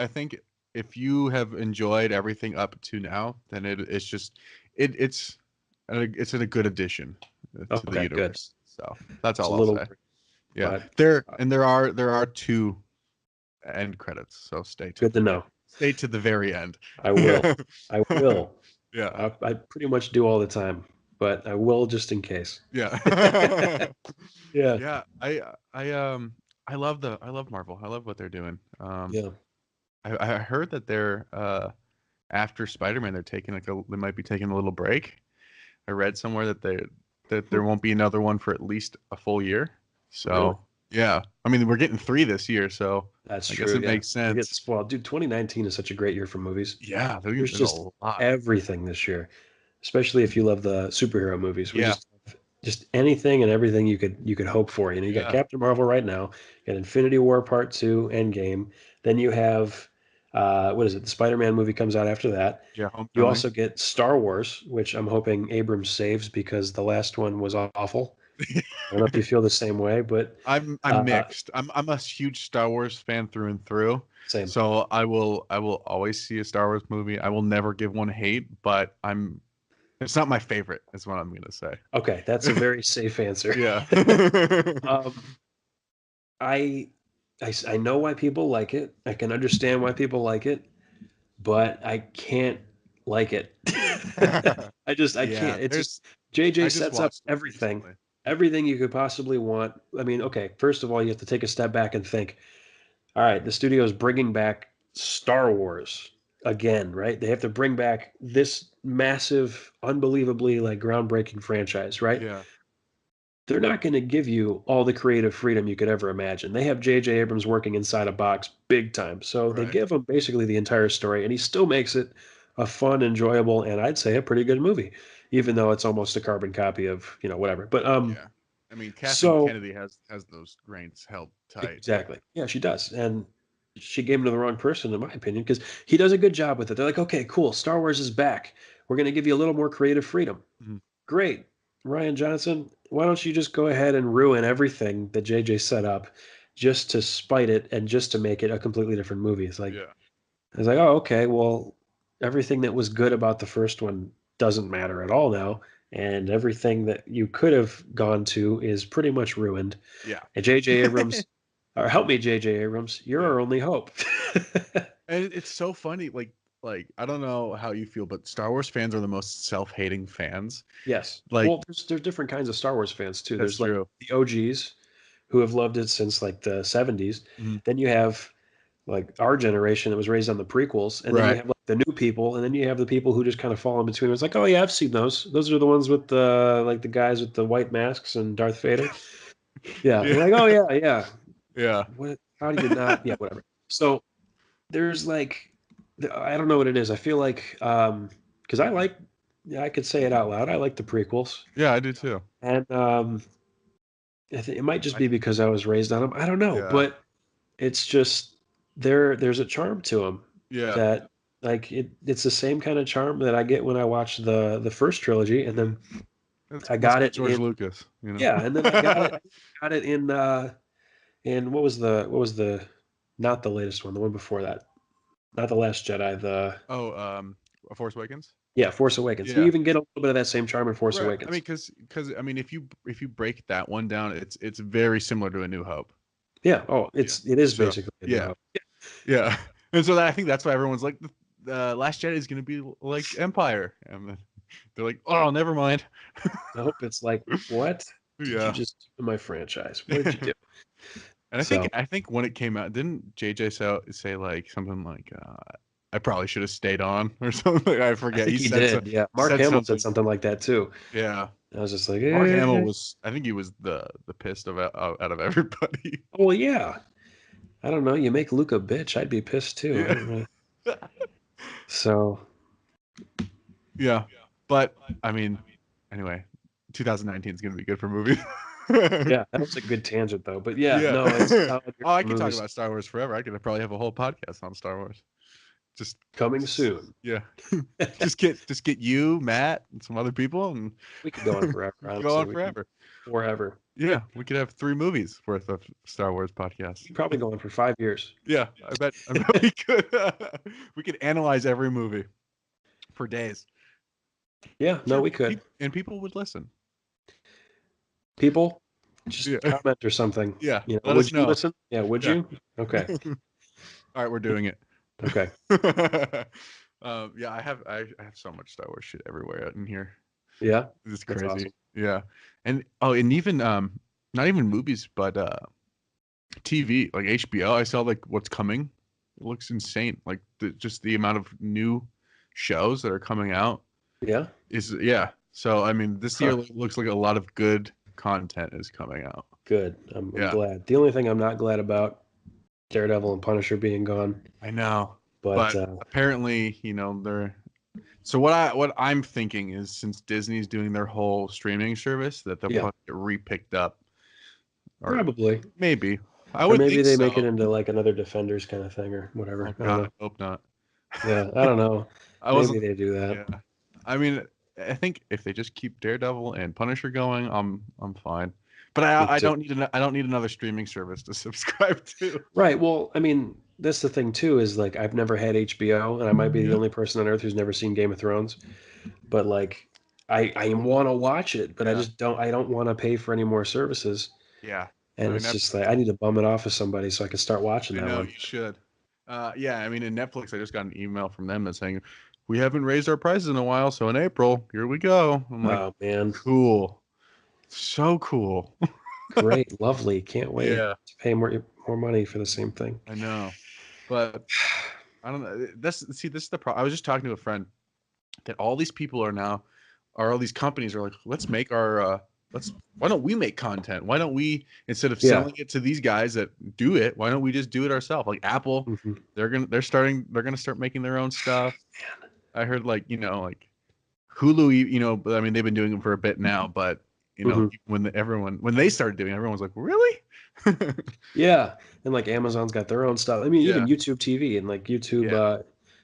if you have enjoyed everything up to now, then it's just it's a good addition to the Okay, good. universe. So that's It's a all I'll little say. Yeah. but There are two end credits, so good to know. stay to the very end. I will. I will. Yeah. I pretty much do all the time, but I will just in case. Yeah. Yeah. Yeah. I love Marvel. I love what they're doing. Yeah. I heard that they're after Spider-Man they might be taking a little break. I read somewhere that Hmm. there won't be another one for at least a full year. Really? So yeah, I mean we're getting three this year, so That's I guess true. it Yeah. makes We're getting sense. spoiled. Dude, 2019 is such a great year for movies. Yeah, There's there's a just lot. everything this year, especially if you love the superhero movies. We Yeah, just anything and everything you could hope for. You got yeah, Captain Marvel right now, you got Infinity War Part 2, Endgame. Then you have what is it? The Spider-Man movie comes out after that. yeah. You Homecoming. also get Star Wars, which I'm hoping Abrams saves because the last one was awful. I don't know if you feel the same way, but I'm uh, mixed. I'm a huge Star Wars fan through and through. same. So I will always see a Star Wars movie. I will never give one hate, but it's not my favorite, is what I'm gonna say. Okay, that's a very safe answer. Yeah. um, I, I know why people like it. I can understand why people like it, but I can't like it. I Yeah, can't. It's just there's JJ I just sets up watched it everything, recently. everything you could possibly want. I mean, okay, first of all, you have to take a step back and think, all right, the studio is bringing back Star Wars again, right? They have to bring back this massive, unbelievably like groundbreaking franchise, right? Yeah, They're not going to give you all the creative freedom you could ever imagine. They have J.J. Abrams working inside a box big time. So they right. give him basically the entire story, and he still makes it a fun, enjoyable, and I'd say a pretty good movie, even though it's almost a carbon copy of, whatever. But Yeah. I mean, Kathleen so Kennedy has those reins held tight. exactly. Yeah, she does. And she gave him to the wrong person, in my opinion, because he does a good job with it. They're like, okay, cool. Star Wars is back. We're going to give you a little more creative freedom. Mhm. Great. Ryan Johnson, why don't you just go ahead and ruin everything that JJ set up just to spite it and just to make it a completely different movie? Yeah. It's like, oh, okay, well, everything that was good about the first one doesn't matter at all now. And everything that you could have gone to is pretty much ruined. Yeah. And JJ Abrams, or help me, JJ Abrams, you're Yeah. our only hope. And it's so funny, like I don't know how you feel, but Star Wars fans are the most self-hating fans. Yes. Like Well, there's different kinds of Star Wars fans too. that's There's like true. the OGs who have loved it since like the 70s. Mhm. Then you have like our generation that was raised on the prequels, and then you Right. have like the new people, and then you have the people who just kind of fall in between. It's like, oh yeah, I've seen those. Those are the ones with the like the guys with the white masks and Darth Vader. Yeah, Yeah. you're like, oh yeah, yeah. Yeah. What? How do you not? Yeah, whatever. So there's like, I don't know what it is. I feel like because I like, yeah, I could say it out loud. I like the prequels, Yeah, I do too. and I think it might just I be because I was raised on them. I don't know, yeah. but it's just there's a charm to them Yeah. that like it's the same kind of charm that I get when I watch the first trilogy, and Yeah. then It I must got be it George in Lucas, you know. yeah, and then I got it in what was the not the latest one, the one before that, not the Last Jedi, the Oh, Force Awakens? yeah, Force Awakens. You Yeah. even get a little bit of that same charm in Force Right. I mean, Awakens. because I mean, if you break that one down, it's very similar to A New Hope. Yeah. Oh, Yeah. it is So basically a New yeah, Hope. yeah, and so I think that's why everyone's like, the Last Jedi is going to be like Empire, and then they're like, oh, never mind. I hope it's like, what did you Yeah. just do to my franchise? What did you And do? I think So I think when it came out, didn't JJ say like something like, I probably should have stayed on or something? I I forget. think he did. Yeah. Mark Said Hamill said something. something like that too. Yeah. I was just like, Mark Hamill eh. was. I think he was the pissed of out of everybody. Oh, well, yeah. I don't know. You make Luke a bitch. I'd be pissed too. I Yeah. don't really. So, Yeah. But I mean, anyway, 2019 is gonna be good for movies. yeah, that was a good tangent though. But yeah, Yeah. no, it's a solid year Oh, I for could talk movies about Star Wars forever. I could probably have a whole podcast on Star Wars. Just, coming soon. yeah. Just get you, Matt, and some other people, and We could go on forever, we could go honestly. on We can forever. forever. Yeah, we could have 3 movies worth of Star Wars We podcasts. could probably go on for 5 years. Yeah, I bet we could. We could analyze every movie for days. Yeah, no, Sure, we could. and people would listen. People, just Yeah. comment or something. Yeah. You know, Let us would you know. listen? Yeah, would Yeah. you? Okay. All right, we're doing it. Okay. Yeah, I have so much Star Wars shit everywhere out in here. Yeah. This is That's crazy. awesome. Yeah. And oh, and even not even movies, but TV, like HBO, I saw like what's coming. It looks insane. Like just the amount of new shows that are coming out Yeah. is yeah. So I mean, this year Huh. looks like a lot of good content is coming out. Good. I'm Yeah, glad. The only thing I'm not glad about Daredevil and Punisher being gone, I know. but But apparently, they're so what I'm thinking is since Disney's doing their whole streaming service that they'll yeah, probably get repicked up or probably. maybe. I Or would maybe think they make it so. into like another Defenders kind of thing or whatever. Oh I don't God, know. I hope not. Yeah, I don't know. I Maybe wasn't. they do that. Yeah. I mean, I think if they just keep Daredevil and Punisher going, I'm fine. But Me I too. I don't need another streaming service to subscribe to. Right. Well, I mean, that's the thing too, is like I've never had HBO and I might be the Yeah. only person on earth who's never seen Game of Thrones, but like I want to watch it, but Yeah. I don't want to pay for any more services. Yeah. I And mean, it's that's just like I need to bum it off of somebody so I can start watching I that know one. you should. Yeah. I mean, in Netflix, I just got an email from them that's saying we haven't raised our prices in a while, so in April, here we go. I'm like, Oh man. cool, so cool. Great, lovely. Can't wait Yeah, to pay more money for the same thing. I know, but I don't know. This is the problem. I was just talking to a friend that all these people are now, or all these companies are like, let's make our, why don't we make content? Why don't we, instead of Yeah. selling it to these guys that do it, why don't we just do it ourselves? Like Apple, Hmm. they're gonna start making their own stuff. I heard like, like Hulu, but I mean, they've been doing it for a bit now, but Hmm. when they started doing it, everyone was like, really? Yeah. And like Amazon's got their own stuff. I mean, even Yeah. YouTube TV and like YouTube, Yeah.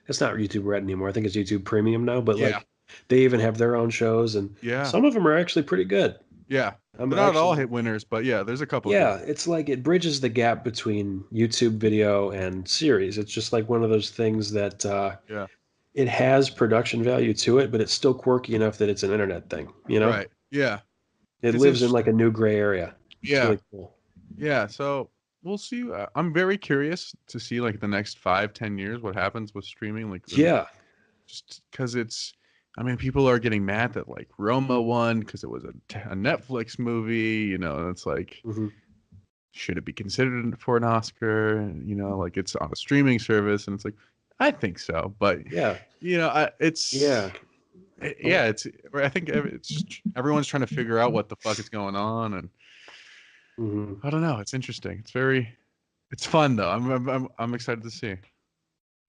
it's not YouTube Red anymore. I think it's YouTube Premium now, but Yeah. like they even have their own shows and Yeah. some of them are actually pretty good. Yeah. I'm They're not all actually, hit winners, but yeah, there's a couple good yeah, ones. it's like it bridges the gap between YouTube video and series. It's just like one of those things that Yeah. it has production value to it, but it's still quirky enough that it's an internet thing, you know? Right. Yeah. It It's lives in interesting. like a new gray area. It's Yeah. really cool. Yeah. So we'll see. I'm very curious to see like the next 5, 10 years what happens with streaming. Like, Yeah. just because I mean, people are getting mad that like Roma won because it was a Netflix movie. And it's like, Hmm. should it be considered for an Oscar? Like it's on a streaming service, and it's like, I think so, but Yeah. it's Yeah. Oh, yeah, I think it's just everyone's trying to figure out what the fuck is going on, and hmm. I don't know. It's interesting. It's fun though. I'm excited to see.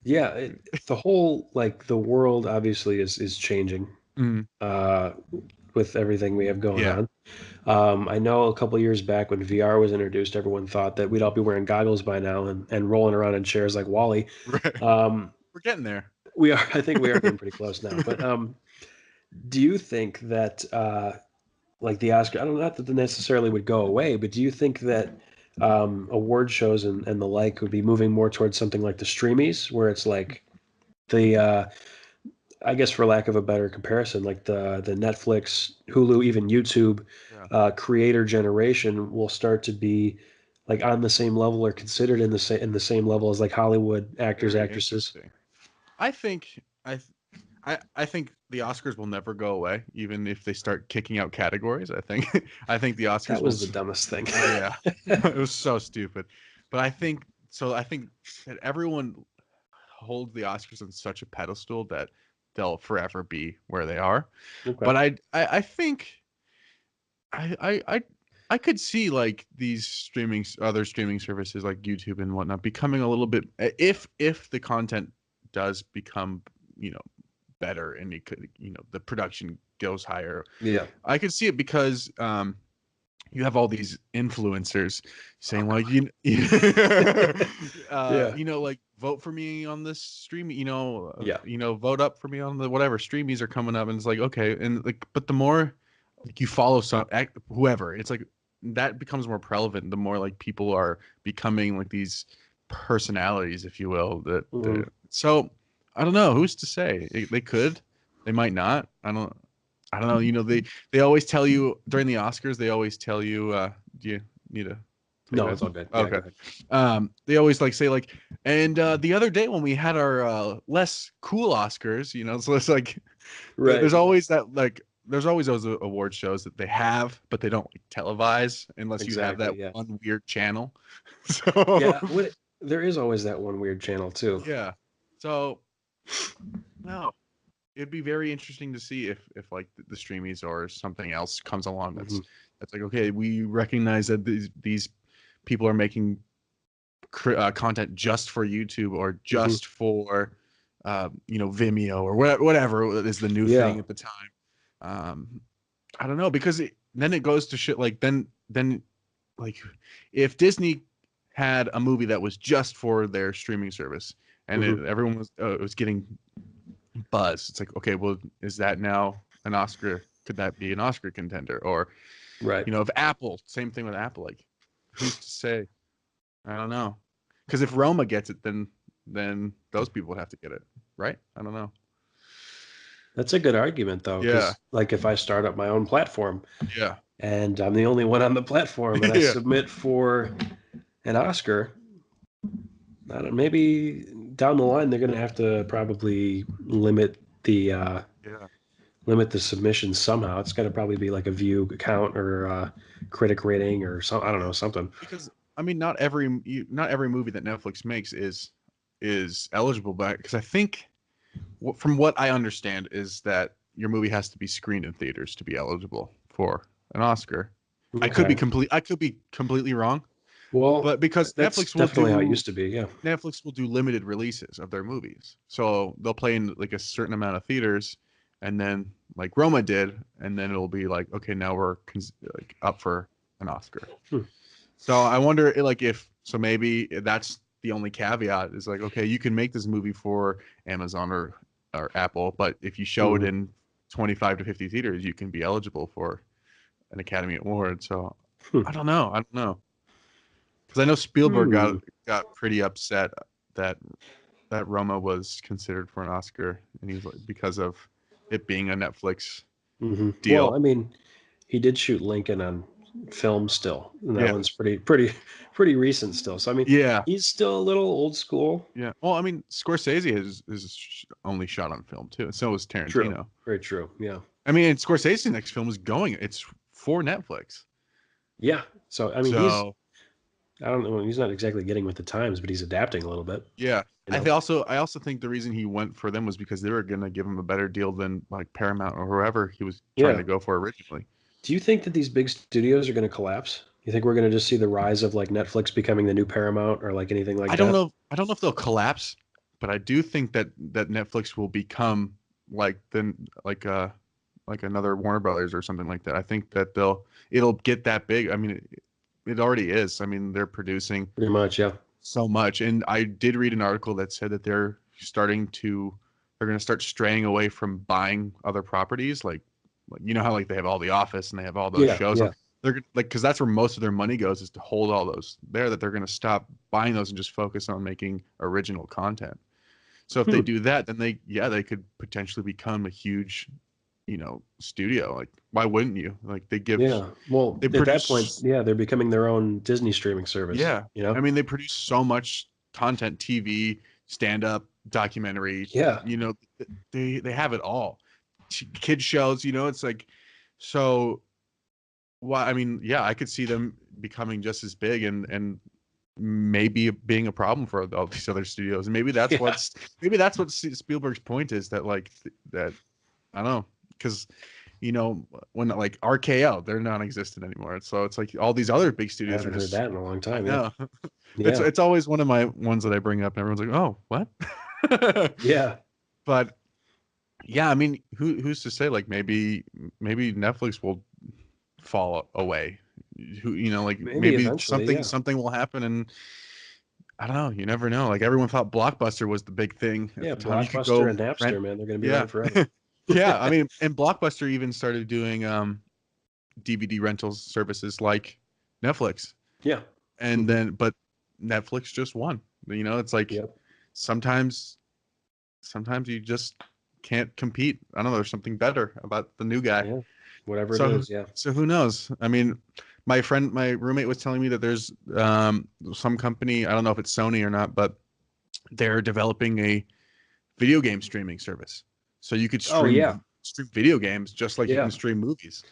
Yeah. The whole like the world obviously is changing Mm, uh, with everything we have going yeah, on. I know a couple years back when VR was introduced, everyone thought that we'd all be wearing goggles by now and rolling around in chairs like Wally. right. Um, We're getting there. we are, I think we are getting pretty close now. But do you think that like the Oscar, I don't know, not that they necessarily would go away, but do you think that award shows and the like would be moving more towards something like the streamies, where it's like the I guess for lack of a better comparison, like the Netflix, Hulu, even YouTube Yeah, creator generation will start to be like on the same level or considered in the same level as like Hollywood actors, very actresses. interesting. I think I think the Oscars will never go away, even if they start kicking out categories. I think I think the That Oscars will. was the dumbest thing. Oh yeah, it was so stupid. But I think so. I think that everyone holds the Oscars on such a pedestal that they'll forever be where they are. Okay. But I think I I I I could see like these other streaming services like YouTube and whatnot becoming a little bit if the content does become better and it could the production goes higher. Yeah. I could see it because you have all these influencers Oh saying like God. Yeah. like vote for me on this stream, Yeah. vote up for me on the whatever streamies are coming up, and it's like okay, and like but the more like you follow whoever, it's like that becomes more prevalent the more like people are becoming like these personalities, if you will, Hmm. so I don't know who's to say they could, they might not, I don't. I don't know. They always tell you during the Oscars. They always tell you. Do you need to take No, that? it's all good. Yeah, Okay. go ahead. They always like say like, and the other day when we had our less cool Oscars, so it's like there's Right. always that like there's always those award shows that they have, but they don't like, televise unless you have that Exactly. Yeah. one weird channel. So Yeah. There is always that one weird channel too. yeah. So no, it'd be very interesting to see if like the streamies or something else comes along Hmm. that's like okay, we recognize that these people are making content just for YouTube or Hmm. just for Vimeo or whatever is the new thing Yeah. at the time. I don't know because then it goes to shit like then like if Disney had a movie that was just for their streaming service and Hmm. everyone was getting buzz, it's like okay, well, is that now an Oscar? Could that be an Oscar contender? Or Right. if Apple, same thing with Apple, like who's to say? I don't know. Because if Roma gets it, then those people would have to get it, right? I don't know. That's a good argument though, Yeah, because like if I start up my own platform yeah, and I'm the only one on the platform and I yeah, submit for an Oscar, I don't, maybe down the line they're going to have to probably yeah. limit the submissions somehow. It's going to probably be like a view count or critic rating or some I don't know something. Because I mean, not every movie that Netflix makes is eligible, but because I think from what I understand is that your movie has to be screened in theaters to be eligible for an Oscar. Okay. I could be completely wrong, Well, but because that's definitely how it used to be. Yeah. Netflix will do limited releases of their movies. So they'll play in like a certain amount of theaters and then like Roma did and then it'll be like okay, now we're like up for an Oscar. Hmm. So I wonder like if so maybe that's the only caveat is like okay, you can make this movie for Amazon or Apple, but if you show it Hmm. in 25 to 50 theaters, you can be eligible for an Academy Award. So Hmm. I don't know. Because I know Spielberg Hmm. got pretty upset that Roma was considered for an Oscar, and he was like because of it being a Netflix Hmm. Well, deal. I mean, he did shoot Lincoln on film still, and that Yeah, one's pretty recent still. So I mean, yeah, he's still a little old school. yeah. Well, I mean, Scorsese is only shot on film too, and so was True. Tarantino. Very true. Yeah. I mean, and Scorsese's next film is going. It's for Netflix. Yeah. So I mean, So I don't know, he's not exactly getting with the times, but he's adapting a little bit. yeah, You know. I also think the reason he went for them was because they were gonna give him a better deal than like Paramount or whoever he was trying Yeah. to go for originally. Do you think that these big studios are going to collapse? You think we're going to just see the rise of like Netflix becoming the new Paramount or like anything like that? I don't know if they'll collapse, but I do think that Netflix will become like like another Warner Brothers or something like that. I think that it'll get that big. I mean, it already is. I mean, they're producing Pretty much, yeah. so much, and I did read an article that said that they're going to start straying away from buying other properties, like how like they have all The Office and they have all those Yeah, shows. yeah. Like because that's where most of their money goes is to hold all those there. That they're going to stop buying those and just focus on making original content. So if they Hmm. do that, then they could potentially become a huge, studio. Like why wouldn't you? Like Yeah. Well, they at that point, produce yeah, they're becoming their own Disney streaming service, yeah. you know? I mean they produce so much content, TV, stand up, documentary. Yeah. You know, they have it all. Kids shows. It's like so. Why? I mean, yeah, I could see them becoming just as big and maybe being a problem for all these other studios. And Yeah. maybe that's what Spielberg's point is that like that I don't know because when like RKO they're non-existent anymore. So it's like all these other big I studios are haven't heard just that in a long I time. Yeah. know Yeah. it's always one of my ones that I bring up and everyone's like oh what Yeah. but yeah I mean who's to say like maybe Netflix will fall away like Maybe maybe eventually. Yeah. something will happen and I don't know. You never know. Like everyone thought Blockbuster was the big thing at Yeah. the time. You could Blockbuster go and rent. Napster, man, they're going to be Yeah, around forever. yeah. I mean, and Blockbuster even started doing DVD rentals services like Netflix, Yeah. and Hmm. then but Netflix just won. It's like Yep. sometimes you just can't compete. I don't know. There's something better about the new guy. Yeah, whatever it So is. Yeah. so who knows? I mean, my roommate was telling me that there's some company, I don't know if it's Sony or not, but they're developing a video game streaming service. So you could Oh yeah, stream video games just like you can yeah. stream movies.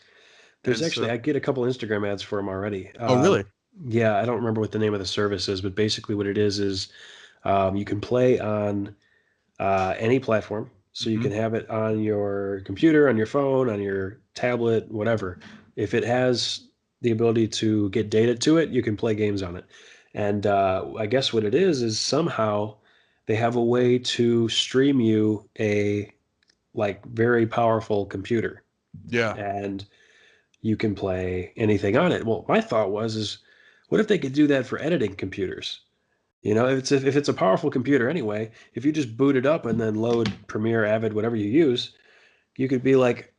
There's And actually so, I get a couple Instagram ads for them already. oh really? Yeah, I don't remember what the name of the service is, but basically what it is you can play on any platform. So you Hmm. can have it on your computer, on your phone, on your tablet, whatever. If it has the ability to get data to it, you can play games on it. And I guess what it is somehow they have a way to stream you a like very powerful computer, Yeah. and you can play anything on it. Well, my thought is what if they could do that for editing computers? You know, if it's a powerful computer anyway, if you just boot it up and then load Premiere, Avid, whatever you use, you could be like,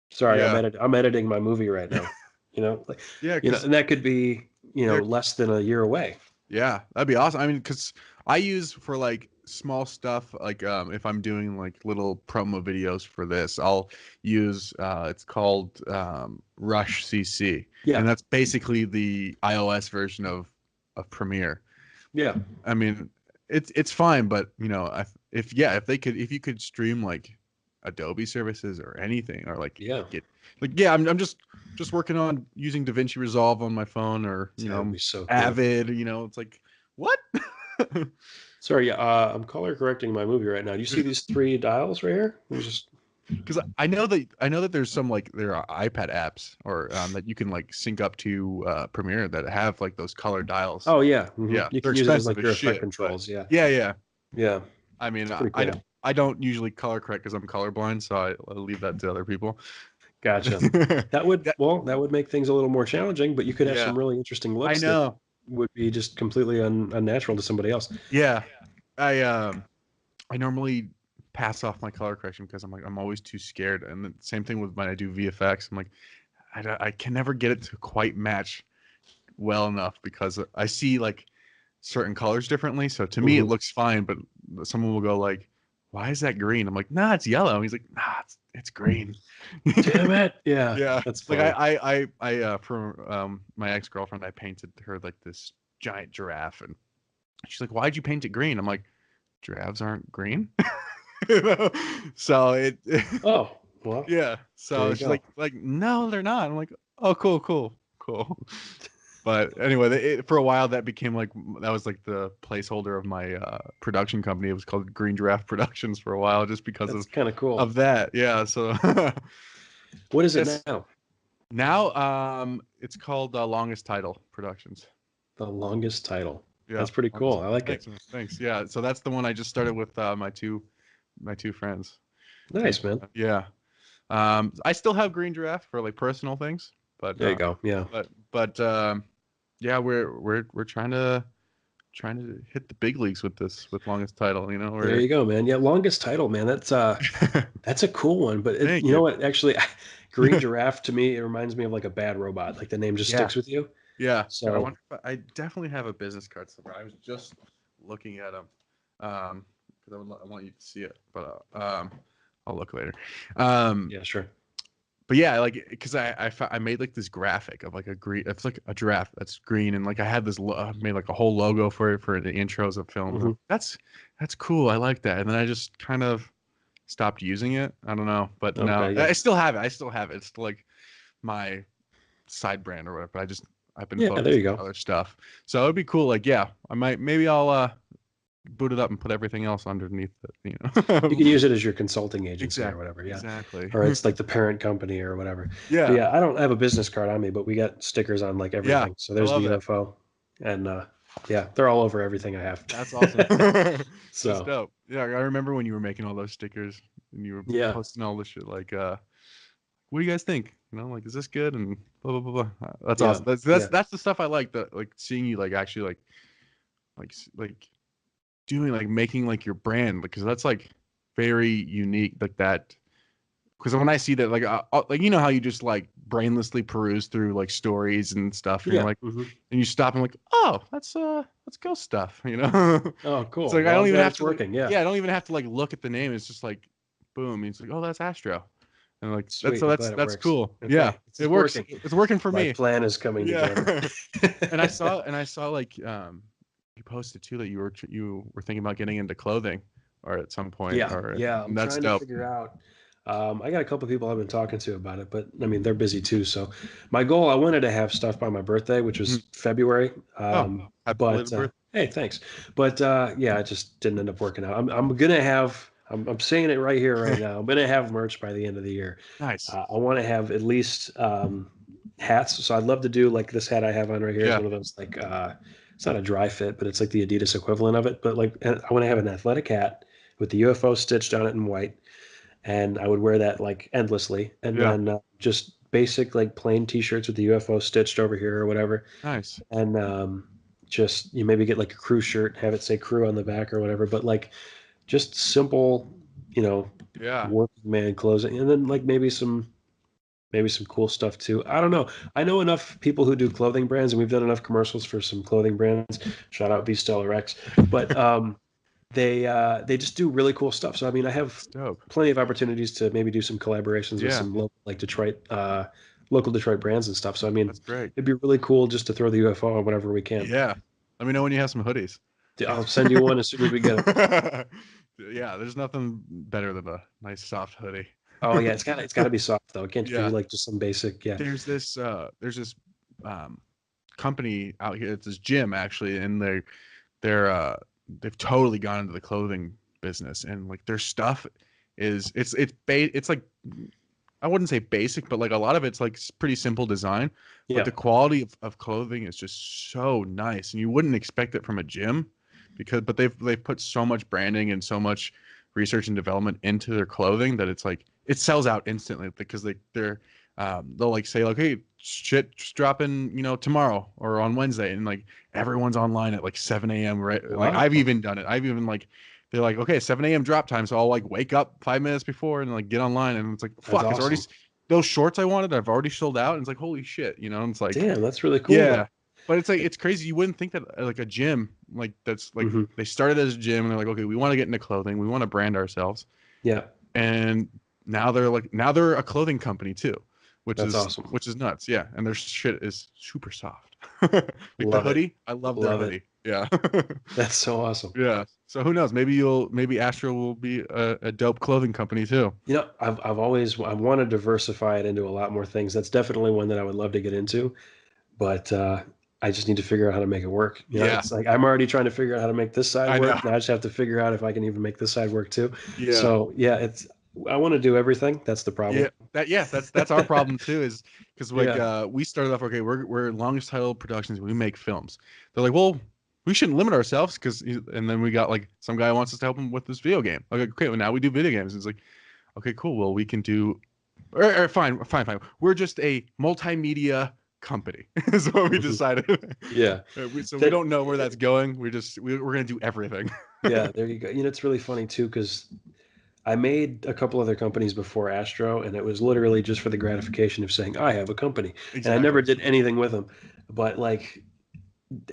"Sorry, Yeah. I'm editing my movie right now." You know, like, Yeah, you know, because and that could be, they're less than a year away. yeah, that'd be awesome. I mean, because I use for like small stuff, like if I'm doing like little promo videos for this, I'll use it's called Rush CC, and Yeah, that's basically the iOS version of Premiere. yeah, I mean, it's fine, but you know, if you could stream like Adobe services or anything, or like yeah. get like yeah, I'm just working on using DaVinci Resolve on my phone, or That would be so cool. Avid. You know, it's like what? Sorry, yeah, I'm color correcting my movie right now. Do you see these three dials right here? Let me just. Because I know that there's some like there are iPad apps or that you can like sync up to Premiere that have like those color dials. Oh yeah, Yeah, you they're can use it as expensive like as your effect shit, but controls. Yeah, yeah, yeah. yeah, I mean, it's pretty cool. I don't usually color correct because I'm colorblind, so I leave that to other people. Gotcha. That would That- well, that would make things a little more challenging, but you could have yeah, some really interesting I looks that know. would be just completely unnatural to somebody else. Yeah, I normally pass off my color correction because I'm always too scared, and the same thing with when I do VFX. I'm like I can never get it to quite match well enough because I see like certain colors differently. So to me, it Hmm. looks fine, but someone will go like, "Why is that green?" I'm like, "Nah, it's yellow." And he's like, "Nah, it's green." Damn it! Yeah, Yeah, that's like funny. for my ex girlfriend, I painted her like this giant giraffe, and she's like, "Why'd you paint it green?" I'm like, "Giraffes aren't green." You know? So Oh, well, yeah. there So you she's go. like, "No, they're not." I'm like, "Oh, cool." But anyway, for a while that became like that was like the placeholder of my production company. It was called Green Giraffe Productions for a while, just because That's kind of cool. of that. Yeah. So What is it yes, now? now it's called Longest Title Productions. The longest title. Yeah. That's pretty cool. Longest. I like it. Thanks, man. Thanks. Yeah. So that's the one I just started with my two friends, and Nice, man. yeah. I still have Green Giraffe for like personal things, but There you go. Yeah. yeah, we're trying to hit the big leagues with this with longest title. You know, There we're you go, man. Yeah, longest title, man. That's a cool one. But thank you know you. what? Actually, Green Giraffe to me, it reminds me of like a bad robot. Like the name just Yeah, sticks with you. yeah. I So wonder if I definitely have a business card somewhere. I was just looking at them, because I want you to see it, but I'll look later. Um, yeah, sure. but yeah, like because I made like this graphic of like a green, it's like a giraffe that's green, and like I had this I made like a whole logo for it for the intros of films. Hmm. That's cool. I like that. And then I just kind of stopped using it. I don't know, but no, Okay, yeah. I still have it. I still have it. It's still like my side brand or whatever. But I've been Yeah, there you focusing go. on other stuff. So it'd be cool. Like yeah, maybe I'll boot it up and put everything else underneath it. You You know. can use it as your consulting agency or Exactly. whatever. Yeah. Exactly. Or it's like the parent company or whatever. But Yeah. yeah, I don't have a business card on me, but we got stickers on like Yeah. everything. So I there's the love it. UFO. And yeah, they're all over everything I have. That's awesome. That's So dope. Yeah, I remember when you were making all those stickers and you were yeah, posting all this shit. Like, what do you guys think? You know, like, is this good? And blah blah blah blah. That's yeah, awesome. yeah. That's the stuff I like. That like seeing you like actually like doing like making like your brand because that's like very unique. Like that because when I see that like you know how you just like brainlessly peruse through like stories and stuff and you're Yeah. like Hmm. and you stop and like oh that's ghost stuff you know. Oh, It's cool. like I Well, don't I'm even glad have it's to like working. Yeah. yeah I don't even have to like look at the name. It's just like boom. He's like, oh, that's Astro, and like that's Sweet. so I'm that's glad it that's works. cool. Yeah, Okay, this it is works. working. It's working for My me. plan is coming together. Yeah. And I saw like you posted too that you were thinking about getting into clothing or at some point Yeah, or yeah. I'm and that's trying to dope. figure out. I got a couple of people I've been talking to about it, but I mean they're busy too. So my goal, I wanted to have stuff by my birthday, which Mhm. was February. Oh, happy But belated birthday. hey, thanks. But yeah, it just didn't end up working out. I'm gonna have. I'm saying it right here, right now. I'm gonna have merch by the end of the year. Nice. I want to have at least hats. So I'd love to do like this hat I have on right here is Yeah. one of those like it's not a dry fit, but it's like the Adidas equivalent of it. But like I want to have an athletic hat with the UFO stitched on it in white, and I would wear that like endlessly. And Yeah. then just basic like plain T-shirts with the UFO stitched over here or whatever. Nice. And just you maybe get like a crew shirt, have it say crew on the back or whatever. But like just simple, you know, Yeah. working man clothing, and then like maybe some cool stuff too. I don't know. I know enough people who do clothing brands, and we've done enough commercials for some clothing brands. Shout out V Stellar X. But they just do really cool stuff. So I mean, I have It's dope. plenty of opportunities to maybe do some collaborations with Yeah. some local like local Detroit brands and stuff. So I mean, That's great. it'd be really cool just to throw the UFO on whatever we can. Yeah. Let me know when you have some hoodies. I'll send you one as soon as we get them. Yeah, there's nothing better than a nice soft hoodie. Oh yeah, it's got to be soft though. It can't be Yeah. like just some basic. Yeah, There's this um company out here. It's this gym actually, and they're they've totally gone into the clothing business, and like their stuff is it's like I wouldn't say basic, but like a lot of it's like pretty simple design, but yeah, the quality of clothing is just so nice, and you wouldn't expect it from a gym because but they've put so much branding and so much research and development into their clothing that it's like it sells out instantly because they'll like say like hey shit's dropping tomorrow or on Wednesday, and like everyone's online at like 7 a.m. right, like wow, I've even done it. I've even like they're like, okay, 7 a.m. drop time. So I'll like wake up 5 minutes before and like get online. And it's like, that's fuck, it's already awesome. those shorts I wanted, I've already sold out. And it's like, holy shit, And it's like, Damn, that's really cool yeah. though. But it's like, it's crazy. You wouldn't think that like a gym, like that's like Hmm. they started as a gym and they're like, okay, we want to get into clothing. We want to brand ourselves. Yeah, And now they're a clothing company too, that's awesome. which is nuts. Yeah. And their shit is super soft. Like the Love it. hoodie. I love their Love it. hoodie. Yeah. That's so awesome. Yeah. So who knows? Maybe Astro will be a dope clothing company too. I've wanted to diversify it into a lot more things. That's definitely one that I would love to get into, but I just need to figure out how to make it work. Yeah, It's like I'm already trying to figure out how to make this side I know. work. Now I just have to figure out if I can even make this side work too. Yeah, So yeah, it's I want to do everything. That's the yeah. problem. That's our problem too. Is because like Yeah. we started off okay. We're longest title productions. We make films. They're like, well, we shouldn't limit ourselves because and then we got like some guy wants us to help him with this video game. Okay, okay. Well, now we do video games. It's like okay, cool. Well, we can do. Or fine. We're just a multimedia company. Is what we Mhm. decided. Yeah. So we That don't know where that's going. We're gonna do everything. yeah, there you go. It's really funny too because I made a couple other companies before Astro, and it was literally just for the gratification of saying I have a company, and I never Exactly. did anything with them. But like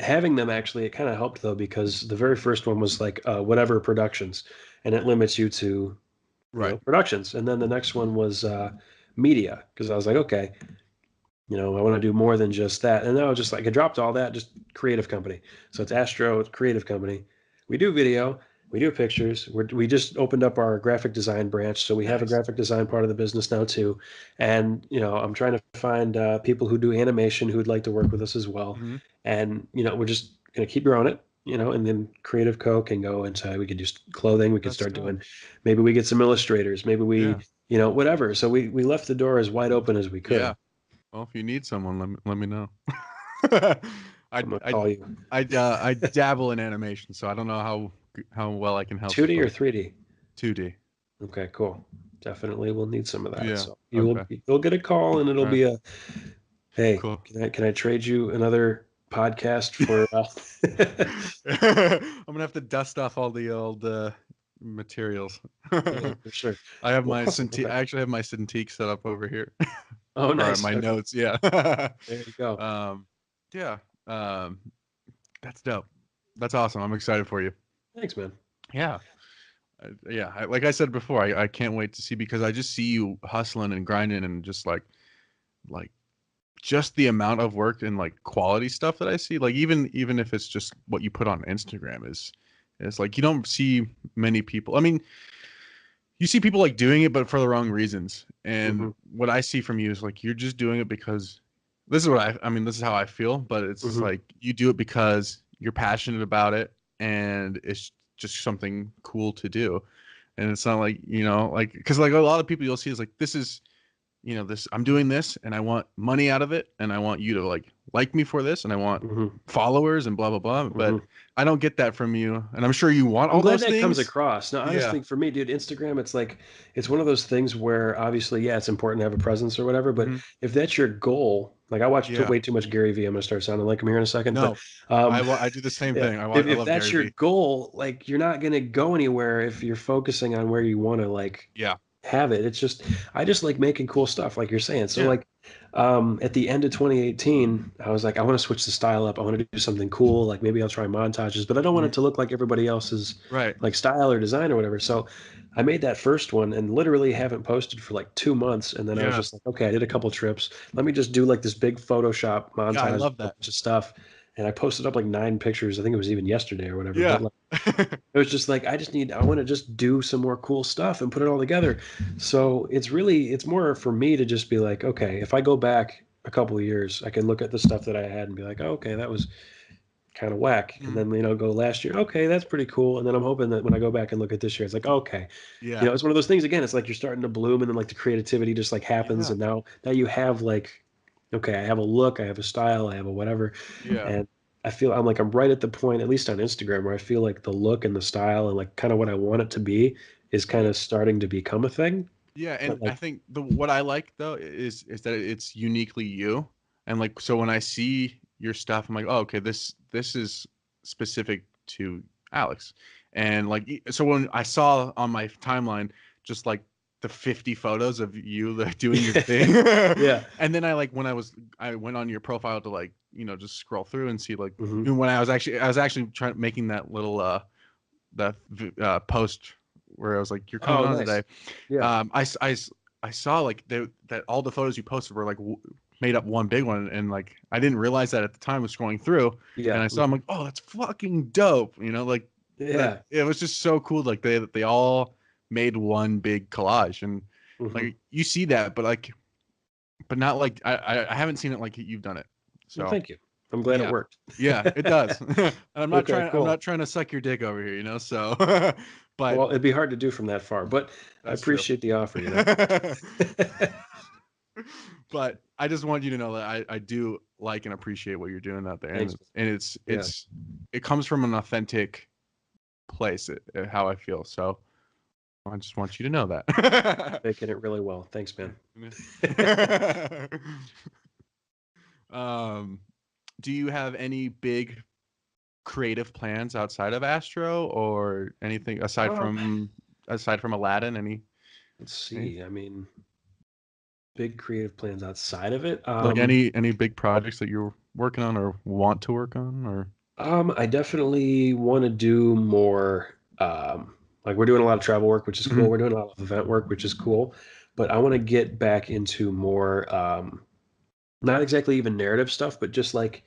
having them actually, it kind of helped though because the very first one was like whatever productions, and it limits you to Right. productions, and then the next one was media because I was like, okay, I want to do more than just that, and then I was just like, I dropped all that, just creative company. So it's Astro, it's creative company. We do video, we do pictures. We just opened up our graphic design branch, so we have a Nice. graphic design part of the business now too. And I'm trying to find people who do animation who'd like to work with us as well. Hmm. And we're just gonna keep growing it. And then Creative Co can go into we could do clothing. We could That's start dope. doing. Maybe we get some illustrators. Maybe Yeah. we whatever. So we left the door as wide open as we Yeah. could. Well, if you need someone, let me know. I I'm gonna I call you I dabble in animation, so I don't know how well I can help you, 2D or but 3D. 2D. Okay, cool. Definitely we'll need some of that. Yeah. So Okay. you'll get a call and it'll All right. be a hey, Cool. can I trade you another podcast for I'm gonna have to dust off all the old materials. yeah, I for sure. have Well, my awesome. Cintiq. Okay. I actually have my Cintiq set up over here, Oh, or nice. my Okay. notes. Yeah. There you go. um, yeah. That's dope. That's awesome. I'm excited for you. Thanks, man. Yeah. Yeah, like I said before, I can't wait to see because I just see you hustling and grinding and just like just the amount of work and like quality stuff that I see, like even if it's just what you put on Instagram is like you don't see many people. I mean, you see people like doing it, but for the wrong reasons. And Hmm. what I see from you is like you're just doing it because this is what I mean, this is how I feel, but it's Hmm. like you do it because you're passionate about it and it's just something cool to do. And it's not like, like because like a lot of people you'll see is like this is this I'm doing this and I want money out of it and I want you to like me for this and I want Hmm. followers and blah blah blah. But Hmm. I don't get that from you. And I'm sure you want I'm all glad those that comes things. across. No, Yeah. honestly, for me, dude, Instagram, it's like it's one of those things where obviously, yeah, it's important to have a presence or whatever. But Hmm. if that's your goal, like I watch Yeah. way too much Gary Vee. I'm gonna start sounding like him here in a second. But No. um, I do the same yeah, thing. if I if love that's Gary your Vee. goal, like you're not gonna go anywhere if you're focusing on where you want to like Yeah. have it. It's just I just like making cool stuff, like you're saying. So Yeah. like at the end of 2018, I was like, I want to switch the style up. I want to do something cool. Like maybe I'll try montages, but I don't want Mhm. it to look like everybody else's Right. like style or design or whatever. So I made that first one and literally haven't posted for like 2 months. And then I was Yeah. just like, okay, I did a couple trips. Let me just do like this big Photoshop Yeah. I montage of love a that. bunch of stuff. And I posted up like 9 pictures. I think it was even yesterday or whatever. Yeah. But like, it was just like I want to just do some more cool stuff and put it all together. So it's more for me to just be like, okay, if I go back a couple of years, I can look at the stuff that I had and be like, oh, okay, that was kind of whack. And Mhm. then, go last year, okay, that's pretty cool. And then I'm hoping that when I go back and look at this year, it's like, okay, Yeah. it's one of those things again, it's like you're starting to bloom and then like the creativity just like happens. Yeah. And now you have like, okay, I have a look, I have a style, I have a whatever. Yeah. And I'm right at the point, at least on Instagram, where I feel like the look and the style and like kind of what I want it to be is kind Yeah. of starting to become a thing. Yeah, and But I like, think the what I like though is that it's uniquely you. And like so when I see your stuff, I'm like, oh, okay, this is specific to Alex. And like so when I saw on my timeline just like the 50 photos of you like doing your thing. yeah. And then I went on your profile to like, just scroll through and see like Hmm. when I was actually trying making that little that post where I was like, "You're coming Oh, on nice. today." Yeah. I saw like that all the photos you posted were like made up one big one, and like I didn't realize that at the time I was scrolling through, and Yeah. I saw I'm like, "Oh, that's fucking dope!" Like that. Yeah. It was just so cool. Like they all made one big collage, and Hmm. like you see that, but not like I haven't seen it like you've done it. Well, So thank you. I'm glad it yeah, worked. yeah, it does. And Okay, I'm cool. not trying to suck your dick over here. So, but Well, it'd be hard to do from that far, but I that's true. appreciate the offer. But I just want you to know that I do like and appreciate what you're doing out there, Thanks. and Yeah, it comes from an authentic place, how I feel. So I just want you to know that. making it really well. Thanks, man. um, do you have any big creative plans outside of Astro or anything Um, aside from Aladdin? let's Any see. I mean, big creative plans outside of it. like any big projects that you're working on or want to work on or I definitely want to do more. Like we're doing a lot of travel work, which is cool. Mhm. We're doing a lot of event work, which is cool. But I want to get back into more, not exactly even narrative stuff, but just like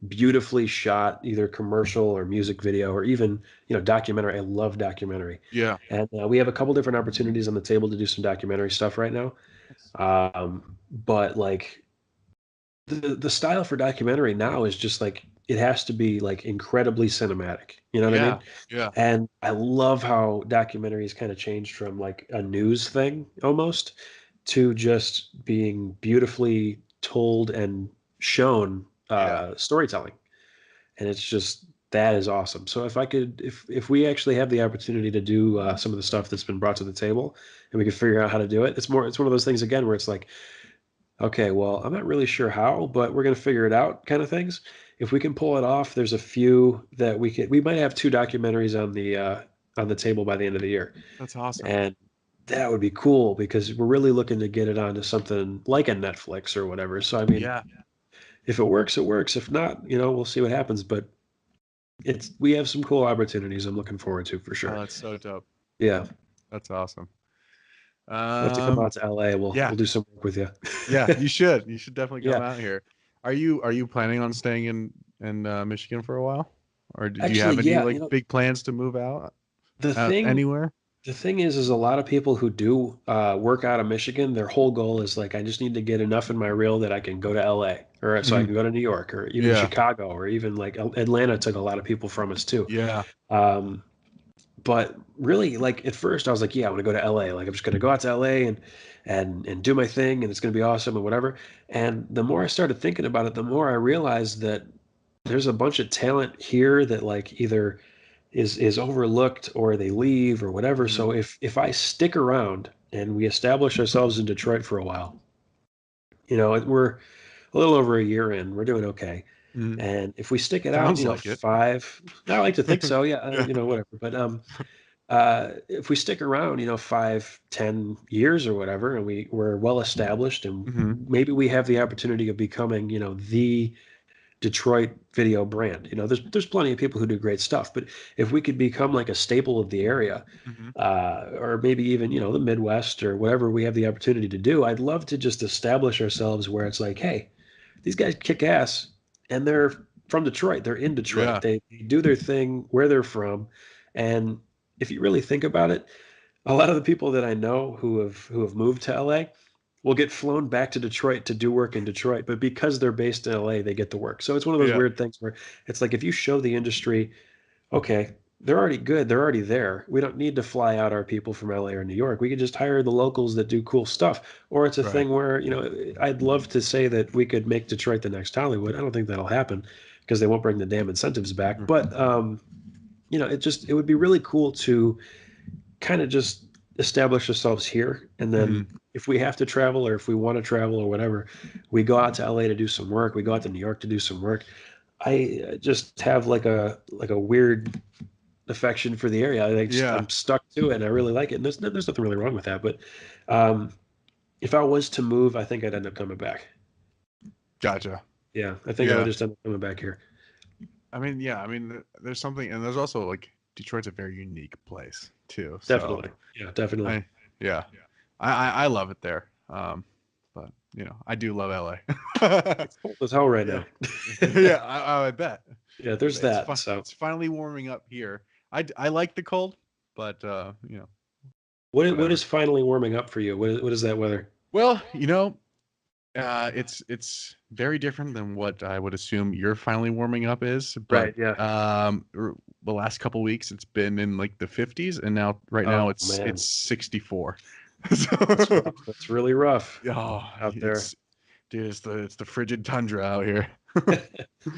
beautifully shot, either commercial or music video, or even documentary. I love documentary, Yeah. and we have a couple different opportunities on the table to do some documentary stuff right now. But like the style for documentary now is just like it has to be like incredibly cinematic. You know what I Yeah. mean? Yeah. And I love how documentaries kind of changed from like a news thing almost to just being beautifully told and shown Yeah. storytelling. And it's just that is awesome. So if we actually have the opportunity to do some of the stuff that's been brought to the table, and we can figure out how to do it, it's one of those things again where it's like, okay, well, I'm not really sure how, but we're going to figure it out kind of things. If we can pull it off, there's a few that we might have two documentaries on the table by the end of the year. That's awesome. And that would be cool because we're really looking to get it onto something like a Netflix or whatever. So I mean, Yeah. if it works, it works. If not, we'll see what happens, but we have some cool opportunities I'm looking forward to for Oh, sure. that's so dope. Yeah. That's awesome. We'll have to come Um, out to LA. We'll yeah, do some work with you. yeah, you should. You should definitely come Yeah. out here. Are you planning on staying in Michigan for a while, or do you Actually, have any yeah, like big plans to move out the thing anywhere? the thing is a lot of people who do work out of Michigan, their whole goal is like, I just need to get enough in my reel that I can go to LA, or so I Hmm. can go to New York, or even Yeah, Chicago, or even like Atlanta took a lot of people from us too. yeah. Um, but really, like at first, I was like, yeah, I want to go to LA. Like I'm just going to go out to LA and do my thing, and it's going to be awesome and whatever. And the more I started thinking about it, the more I realized that there's a bunch of talent here that like either is overlooked or they leave or whatever. Hmm. So if I stick around and we establish ourselves in Detroit for a while, we're a little over a year in, we're doing okay. Hmm. And if we stick it out, Sounds like it. I like to think so, yeah, Yeah. whatever. But if we stick around, 5, 10 years or whatever, and we're well established, and Hmm. maybe we have the opportunity of becoming, the Detroit video brand. There's plenty of people who do great stuff, but if we could become like a staple of the area, Hmm. or maybe even the Midwest or whatever we have the opportunity to do, I'd love to just establish ourselves where it's like, hey, these guys kick ass, and they're from Detroit. They're in Detroit. Yeah. They do their thing where they're from, and if you really think about it, a lot of the people that I know who have moved to LA will get flown back to Detroit to do work in Detroit, but because they're based in LA, they get the work. So it's one of those Yeah. weird things where it's like if you show the industry, okay, they're already good, they're already there. We don't need to fly out our people from LA or New York. We can just hire the locals that do cool stuff. Or it's a Right. thing where, I'd love to say that we could make Detroit the next Hollywood. I don't think that'll happen because they won't bring the damn incentives back. Mhm. But it would be really cool to kind of just establish ourselves here. And then Mhm. if we have to travel or if we want to travel or whatever, we go out to LA to do some work. We go out to New York to do some work. I just have like a weird affection for the area. Yeah. I'm stuck to it and I really like it. And there's nothing really wrong with that. But um, if I was to move, I think I'd end up coming back. Gotcha. Yeah, I think I would Yeah. just end up coming back here. I mean, yeah. I mean, there's something, and there's also like Detroit's a very unique place too. So Definitely. Yeah, definitely. I, yeah, I love it there. But I do love LA. It's cold as hell right Yeah. now. Yeah. I bet. Yeah, there's It's that. fun. So It's finally warming up here. I like the cold, but what is whatever. finally warming up for you? What is that weather? Well, it's very different than what I would assume you're finally warming up is, but Right, yeah. the last couple weeks it's been in like the 50s, and now right now Oh it's man, 64. that's So, rough. That's really rough oh, out there. it's dude, it's the frigid tundra out here.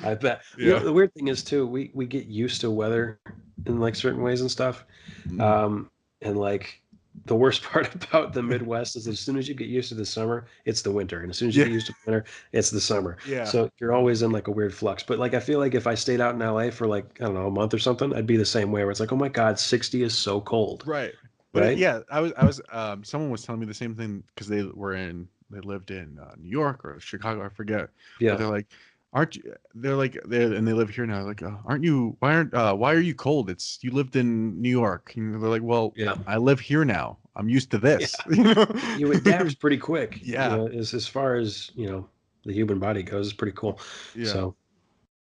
I bet. Yeah. The weird thing is too, we get used to weather in like certain ways and stuff. Mm. Um, and like the worst part about the Midwest is that as soon as you get used to the summer, it's the winter, and as soon as you Yeah. get used to the winter, it's the summer. Yeah. So you're always in like a weird flux. But like I feel like if I stayed out in LA for like I don't know a month or something, I'd be the same way where it's like, oh my God, 60 is so cold, Right. But right? yeah, I was someone was telling me the same thing because they lived in New York or Chicago, I forget. But Yeah, they're like, aren't you they're like they live here now, like, aren't you why are you cold? It's you lived in New York. And they're like, well, yeah. I live here now. I'm used to Yeah. this. You adapt pretty quick, Yeah. as far as, the human body goes, it's pretty cool. Yeah. So,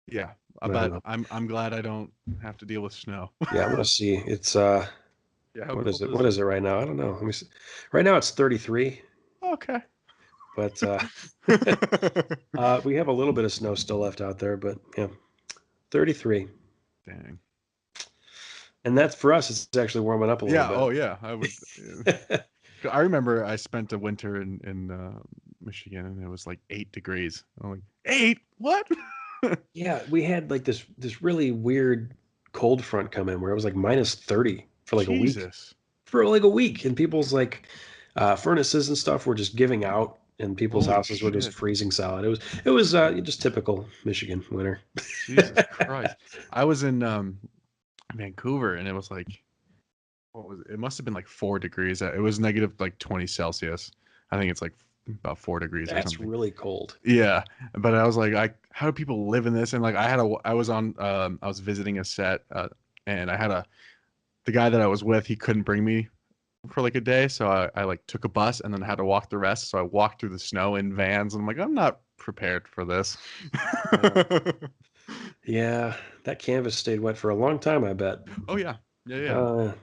Yeah. I don't But know. I'm glad I don't have to deal with snow. Yeah, I'm gonna see. It's Yeah, how what is cold it? is What it? is it right now? I don't know. Let me see. Right now it's 33, Okay. but we have a little bit of snow still left out there, but yeah, 33. Dang. And that's for us, it's actually warming up a little Yeah, bit. oh yeah, I would. I remember I spent a winter in Michigan, and it was like 8 degrees. I'm like, eight? What? Yeah, we had like this really weird cold front come in where it was like minus 30 for like a week. Jesus. For like a week, and people's like furnaces and stuff were just giving out, and people's Holy houses were just shit. freezing solid. It was just typical Michigan winter. Jesus Christ. I was in Vancouver, and it was like, what was it? It must have been like 4 degrees. It was negative like 20 Celsius. I think it's like about 4 degrees or That's something. really cold. Yeah, but I was like, how do people live in this? And like, I was visiting a set, and I had a the guy that I was with, he couldn't bring me for like a day, so I like took a bus and then had to walk the rest. So I walked through the snow in vans, and I'm like, I'm not prepared for this. Uh, yeah, that canvas stayed wet for a long time, I bet. Oh yeah, yeah, Uh,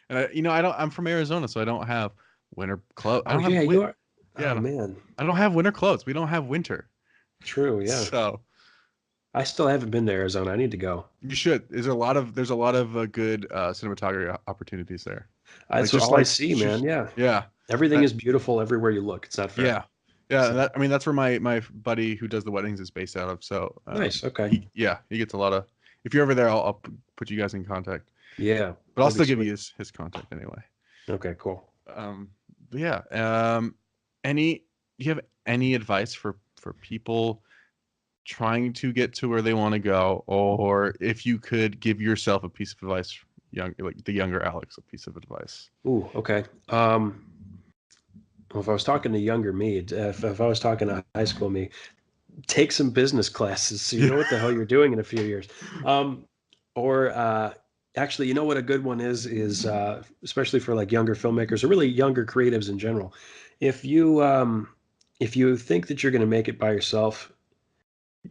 yeah. And I don't. I'm from Arizona, so I don't have winter clothes. I oh don't have yeah, you are. Yeah, Oh man, I don't have winter clothes. We don't have winter, true. Yeah, so I still haven't been to Arizona. I need to go. you should. There's a lot of good cinematography opportunities there. Like That's just all I like see, man. Yeah, yeah, everything I, is beautiful everywhere you look. It's not fair. yeah, yeah. So I mean, that's where my buddy who does the weddings is based out of. So nice. Okay. he gets a lot of. If you're over there, I'll put you guys in contact. Yeah, But I'll that'd be still give you sweet. his contact anyway. Okay, cool. But yeah. Any do you have any advice for people trying to get to where they want to go, or if you could give yourself a piece of advice, like the younger Alex, a piece of advice? Ooh, okay. Well, if I was talking to younger me, if I was talking to high school me, take some business classes so you Yeah. know what the hell you're doing in a few years. Um, or actually, you know what a good one is especially for like younger filmmakers or really younger creatives in general. If you if you think that you're going to make it by yourself,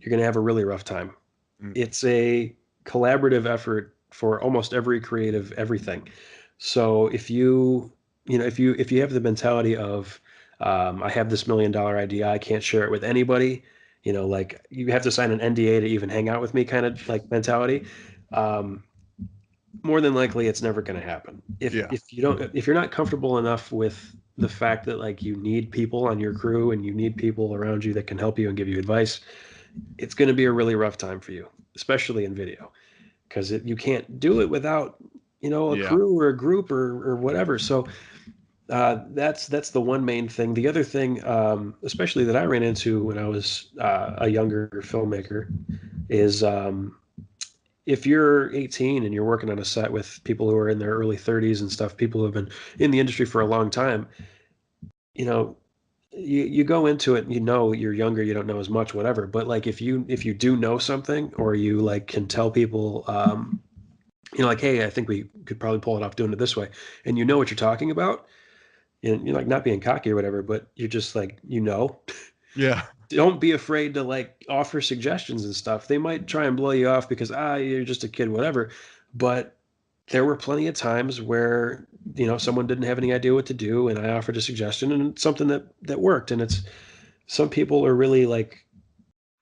you're going to have a really rough time. Mm, It's a collaborative effort for almost every creative everything. So if you have the mentality of I have this $1 million idea, I can't share it with anybody, like you have to sign an NDA to even hang out with me kind of like mentality. Um, More than likely it's never going to happen. yeah. If you're not comfortable enough with the fact that like you need people on your crew and you need people around you that can help you and give you advice, it's going to be a really rough time for you, especially in video, because you can't do it without a Yeah. crew or a group or whatever. So that's the one main thing. The other thing, especially that I ran into when I was a younger filmmaker, is if you're 18 and you're working on a set with people who are in their early 30s and stuff, people who have been in the industry for a long time, you know, you go into it, you're younger, you don't know as much, whatever. But like if you do know something, or you like can tell people, like, hey, I think we could probably pull it off doing it this way, and you know what you're talking about, and you're like not being cocky or whatever, but you're just like, Yeah. don't be afraid to like offer suggestions and stuff. They might try and blow you off because you're just a kid, whatever. But there were plenty of times where someone didn't have any idea what to do, and I offered a suggestion and it's something that worked. And it's some people are really like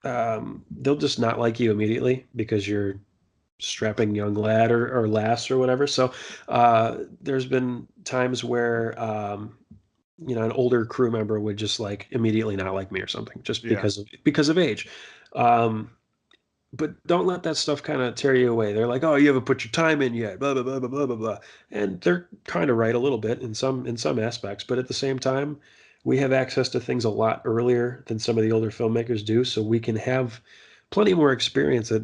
they'll just not like you immediately because you're strapping young lad or lass or whatever. So there's been times where an older crew member would just like immediately not like me or something just Yeah. because of age. Um, but don't let that stuff kind of tear you away. They're like, oh, you haven't put your time in yet, blah blah blah blah blah blah blah, and they're kind of right a little bit in some aspects. But at the same time, we have access to things a lot earlier than some of the older filmmakers do, so we can have plenty more experience at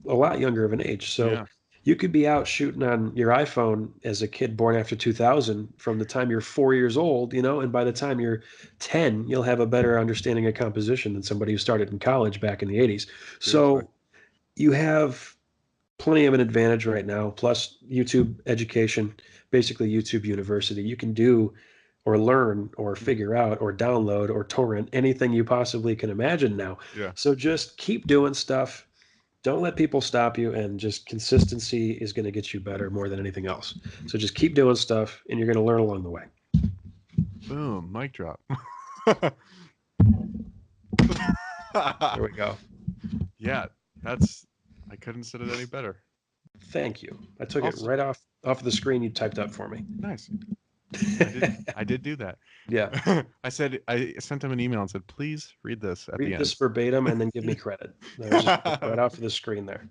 a lot younger of an age. So Yeah. you could be out shooting on your iPhone as a kid born after 2000 from the time you're 4 years old, and by the time you're 10, you'll have a better understanding of composition than somebody who started in college back in the 80s. Seriously. So you have plenty of an advantage right now, plus YouTube education, basically YouTube University. You can do or learn or figure out or download or torrent anything you possibly can imagine now. Yeah. So just keep doing stuff. Don't let people stop you, and just consistency is going to get you better more than anything else. So just keep doing stuff, and you're going to learn along the way. Boom. Mic drop. There we go. Yeah. That's. I couldn't said it any better. Thank you. I took it Also, right off the screen you typed up for me. nice. I did do that. Yeah. I sent him an email and said, please read this at the Read this end. verbatim and then give me credit. That was just right off of the screen there.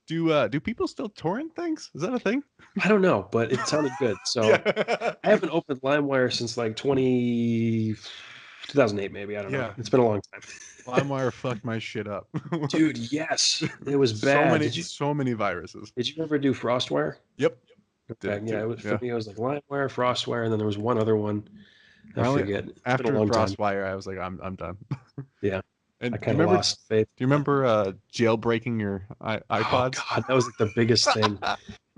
Do people still torrent things? Is that a thing? I don't know, but it sounded good. So Yeah. I haven't opened LimeWire since like 2008, maybe. I don't know. Yeah. It's been a long time. LimeWire fucked my shit up. Dude, yes, it was so bad. many Did you so many viruses. did you ever do FrostWire? Yep. Did Okay, it yeah, too. it was for Yeah. me. It was like LimeWire, FrostWire, and then there was one other one. I I only forget. It's been a after long time. Frostwire, I was like, I'm done. Yeah, And I do you kind of remember? Do lost faith. you remember jailbreaking your Oh iPods? God, that was like the biggest thing.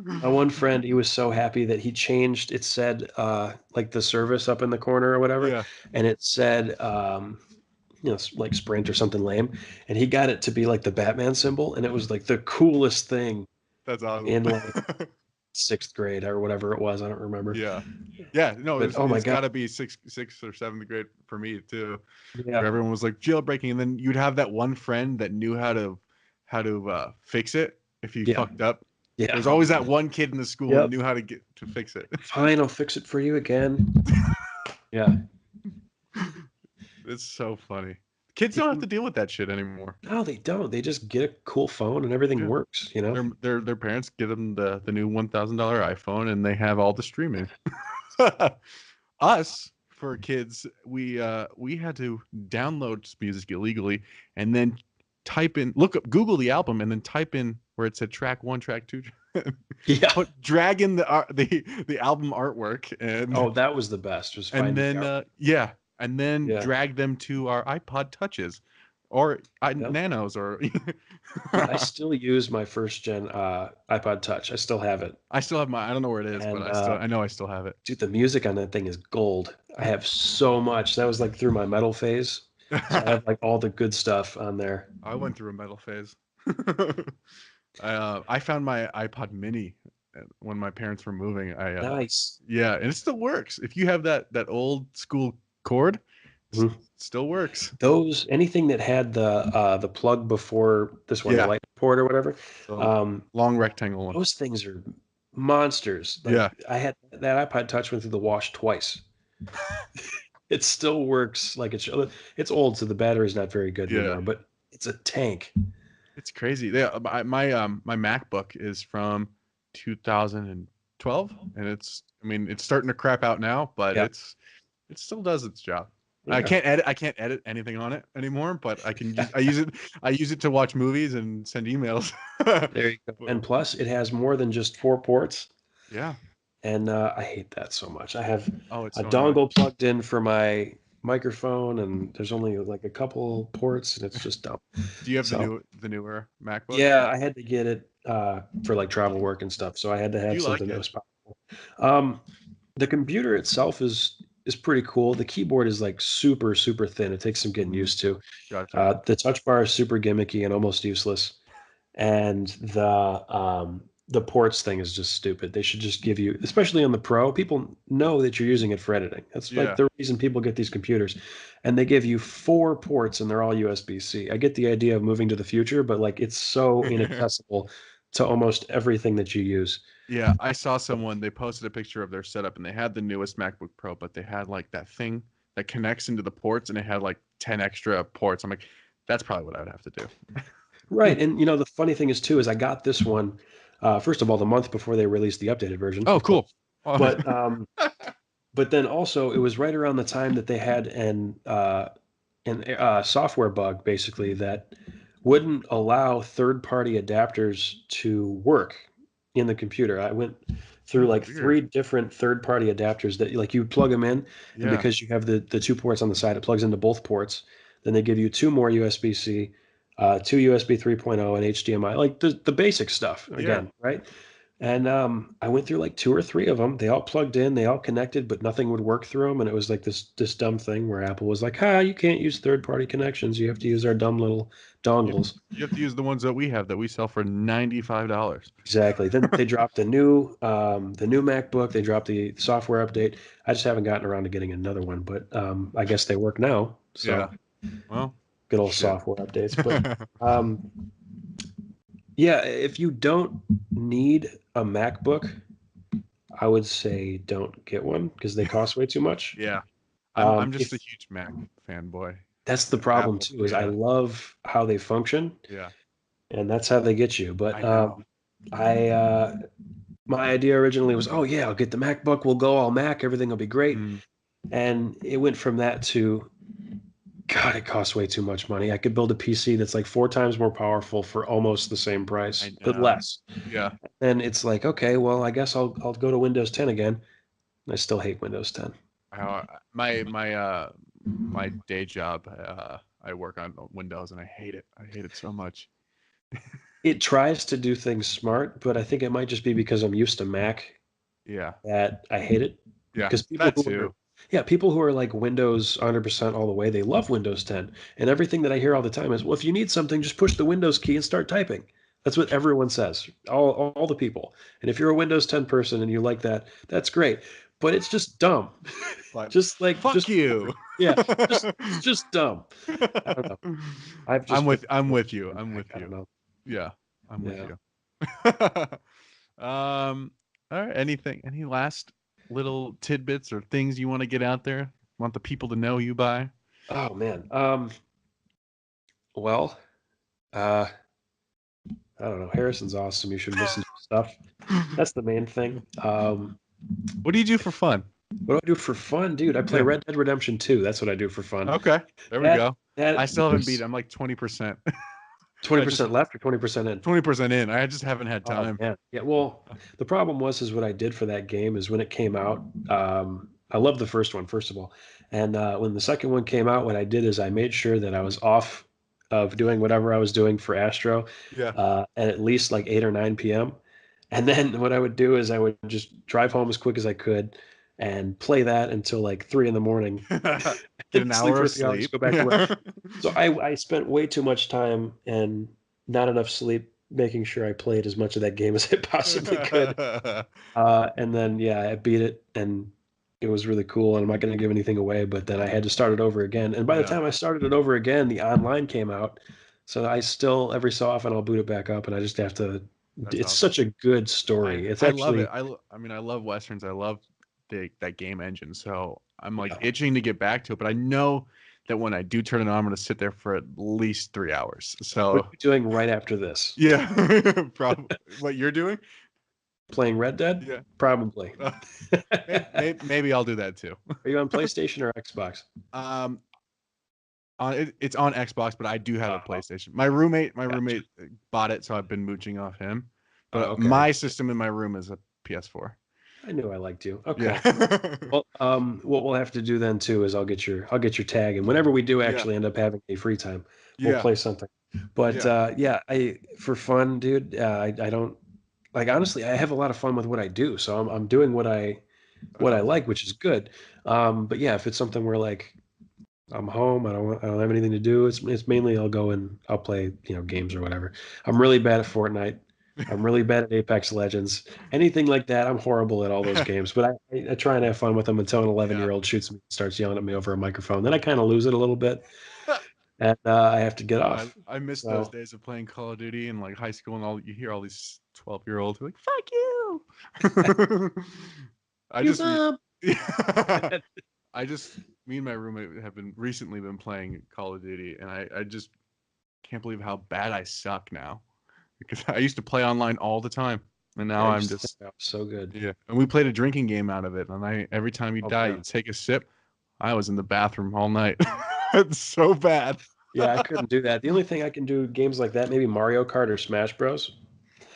My one friend, he was so happy that he changed. It said like the service up in the corner or whatever, Yeah, and it said like Sprint or something lame, and he got it to be like the Batman symbol, and it was like the coolest thing that's awesome. in like sixth grade or whatever it was. I don't remember, Yeah. Yeah, no, but oh my it's God, got to be sixth or seventh grade for me too, where yeah, everyone was like jailbreaking, and then you'd have that one friend that knew how to fix it if you yeah, fucked up. yeah, There's always that one kid in the school that yep. knew how to get to fix it. Fine, I'll fix it for you again. Yeah, It's so funny. Kids don't have to even deal with that shit anymore. no, they don't. They just get a cool phone and everything Yeah, works. You know. their parents give them the new $1,000 iPhone, and they have all the streaming. Us for kids, we had to download music illegally and then type in look up Google the album and then type in where it said track one, track two, Yeah. drag in the album artwork Oh, that was the best. Was and finding then out. yeah, and then Yeah. drag them to our iPod touches or Yep. nanos or Yeah, I still use my first gen iPod Touch. I still have it. I still have my I don't know where it is, but And I know I still have it. dude, the music on that thing is gold. I have so much. That was like through my metal phase. So I have like all the good stuff on there. I went through a metal phase. I found my iPod Mini when my parents were moving. Nice. Yeah, and it still works. If you have that old school cord, Mhm. still works. Those anything that had the plug before this one, the Yeah, light port or whatever, the um, long rectangle one. those things are monsters. Like Yeah, I had that iPod Touch went through the wash twice. It still works like it should. It's old, so the battery's not very good yeah, anymore, but it's a tank. it's crazy. Yeah, my MacBook is from 2012, and I mean it's starting to crap out now, but Yeah. it still does its job. Yeah. I can't edit anything on it anymore, but I use it to watch movies and send emails. There you go. But, And plus, it has more than just four ports, yeah. and I hate that so much. I have Oh, it's a so annoying. dongle plugged in for my microphone, and there's only like a couple ports, and it's just dumb. Do you have So, the newer MacBook? yeah, I had to get it for like travel work and stuff, so I had to Do have you something like that it? was powerful. Um, the computer itself is pretty cool. The keyboard is like super thin. It takes some getting Mm, used to. gotcha. The touch bar is super gimmicky and almost useless. And the ports thing is just stupid. They should just give you, especially on the Pro, people know that you're using it for editing. That's like Yeah. the reason people get these computers. And they give you four ports and they're all USB-C. I get the idea of moving to the future, but like it's so inaccessible to almost everything that you use. Yeah, I saw someone, they posted a picture of their setup and they had the newest MacBook Pro, but they had like that thing that connects into the ports and it had like 10 extra ports. I'm like, that's probably what I would have to do. Right. And you know, the funny thing is too, is I got this one, first of all, the month before they released the updated version, Oh, of course. cool. Oh, But but then also it was right around the time that they had an software bug basically that wouldn't allow third-party adapters to work in the computer. I went through oh, like weird. three different third-party adapters that like you plug them in, and Yeah. because you have the two ports on the side, it plugs into both ports. Then they give you two more USB-C, two USB 3.0, and HDMI, like the basic stuff Yeah. again, right? And I went through like two or three of them. They all plugged in, they all connected, but nothing would work through them. And it was like this dumb thing where Apple was like, "Ha, you can't use third-party connections. You have to use our dumb little You, dongles." you have to use the ones that we have that we sell for $95. Exactly. Then they dropped the new MacBook. They dropped the software update. I just haven't gotten around to getting another one, but I guess they work now. Yeah. So Well, good old shit. software updates. But um, yeah, if you don't need a MacBook, I would say don't get one because they cost way too much. Yeah. I'm just a If huge Mac fanboy. that's the problem Apple. too, is I Yeah. love how they function, Yeah. and that's how they get you. I But know. I my idea originally was, oh yeah, I'll get the MacBook, we'll go all Mac, everything will be great, Mm, and it went from that to God, it costs way too much money. I could build a PC that's like four times more powerful for almost the same I price, but know. less. Yeah. And it's like, okay, well, I guess I'll go to Windows 10 again. I still hate Windows 10. My day job, I work on Windows and I hate it. I hate it so much. it tries to do things smart, but I think it might just be because I'm used to Mac Yeah. that I hate it. Yeah. Because That too. people who are like Windows 100% all the way, they love Windows 10. And everything that I hear all the time is, well, if you need something, just push the Windows key and start typing. That's what everyone says, all the people. And if you're a Windows 10 person and you like that, that's great. But it's just dumb. But Just like, fuck just, you. yeah, it's just dumb. I don't know. I've just been, I'm with you. I'm Mac. with I don't you. know. Yeah. I'm with Yeah. you. All right. Any last little tidbits or things you want to get out there? Want the people to know you by? Oh man. Well, uh, I don't know. Harrison's awesome. You should listen to his stuff. That's the main thing. What do you do for fun? What do I do for fun, dude? I play Yeah. Red Dead Redemption 2. That's what I do for fun. Okay. There we That go. I that still haven't beat it. was I'm like 20%. I just 20% left or 20% in. 20% in. I just haven't had Oh time. man. Yeah, well, the problem was is what I did for that game is when it came out, I love the first one, first of all. And when the second one came out, what I did is I made sure that I was off of doing whatever I was doing for Astro Yeah. at least like 8 or 9 p.m. And then what I would do is I would just drive home as quick as I could and play that until like 3 in the morning Get an sleep hour for of 3 hours, sleep. go back to work. Yeah. So I spent way too much time and not enough sleep making sure I played as much of that game as I possibly could. And then yeah, I beat it and it was really cool. And I'm not going to give anything away, but then I had to start it over again. And by the Yeah. time I started it over again, the online came out. So I still every so often I'll boot it back up and I just have to. That's It's awesome. such a good story. It's I love it. actually I mean, I love westerns. I love that game engine. So I'm like yeah. itching to get back to it, but I know that when I do turn it on, I'm going to sit there for at least 3 hours. What are So you doing right after this? yeah, probably what you're doing. Playing Red Dead? Yeah. Probably. Maybe I'll do that too. Are you on PlayStation or Xbox? Um, it's on Xbox, but I do have a Oh, PlayStation. My roommate gotcha. bought it, so I've been mooching off him. Oh, But okay. my system in my room is a PS4. I knew I liked you. Okay. Yeah. Well, what we'll have to do then too is I'll get your tag, and whenever we do Yeah. actually end up having a free time, we'll Yeah. play something. But Yeah. yeah, I for fun, dude. I don't like honestly. I have a lot of fun with what I do, so I'm doing That's what I awesome. like, which is good. But yeah, if it's something where like I'm home, I don't have anything to do. It's mainly I'll go and I'll play games or whatever. I'm really bad at Fortnite. I'm really bad at Apex Legends. Anything like that, I'm horrible at all those games. But I try and have fun with them until an 11 Yeah. year old shoots me and starts yelling at me over a microphone. Then I kind of lose it a little bit, and I have to get I off. I miss those So days of playing Call of Duty and like high school and all you hear all these 12-year-olds like fuck you. I you just re- mom. yeah. I just Me and my roommate have been recently been playing Call of Duty and I just can't believe how bad I suck now because I used to play online all the time and Yeah, now I I'm used to think just that was so good. yeah. And we played a drinking game out of it and I every time you Oh die you man. take a sip. I was in the bathroom all night. It's so bad. Yeah, I couldn't do that. The only thing I can do games like that, maybe Mario Kart or Smash Bros. Yep.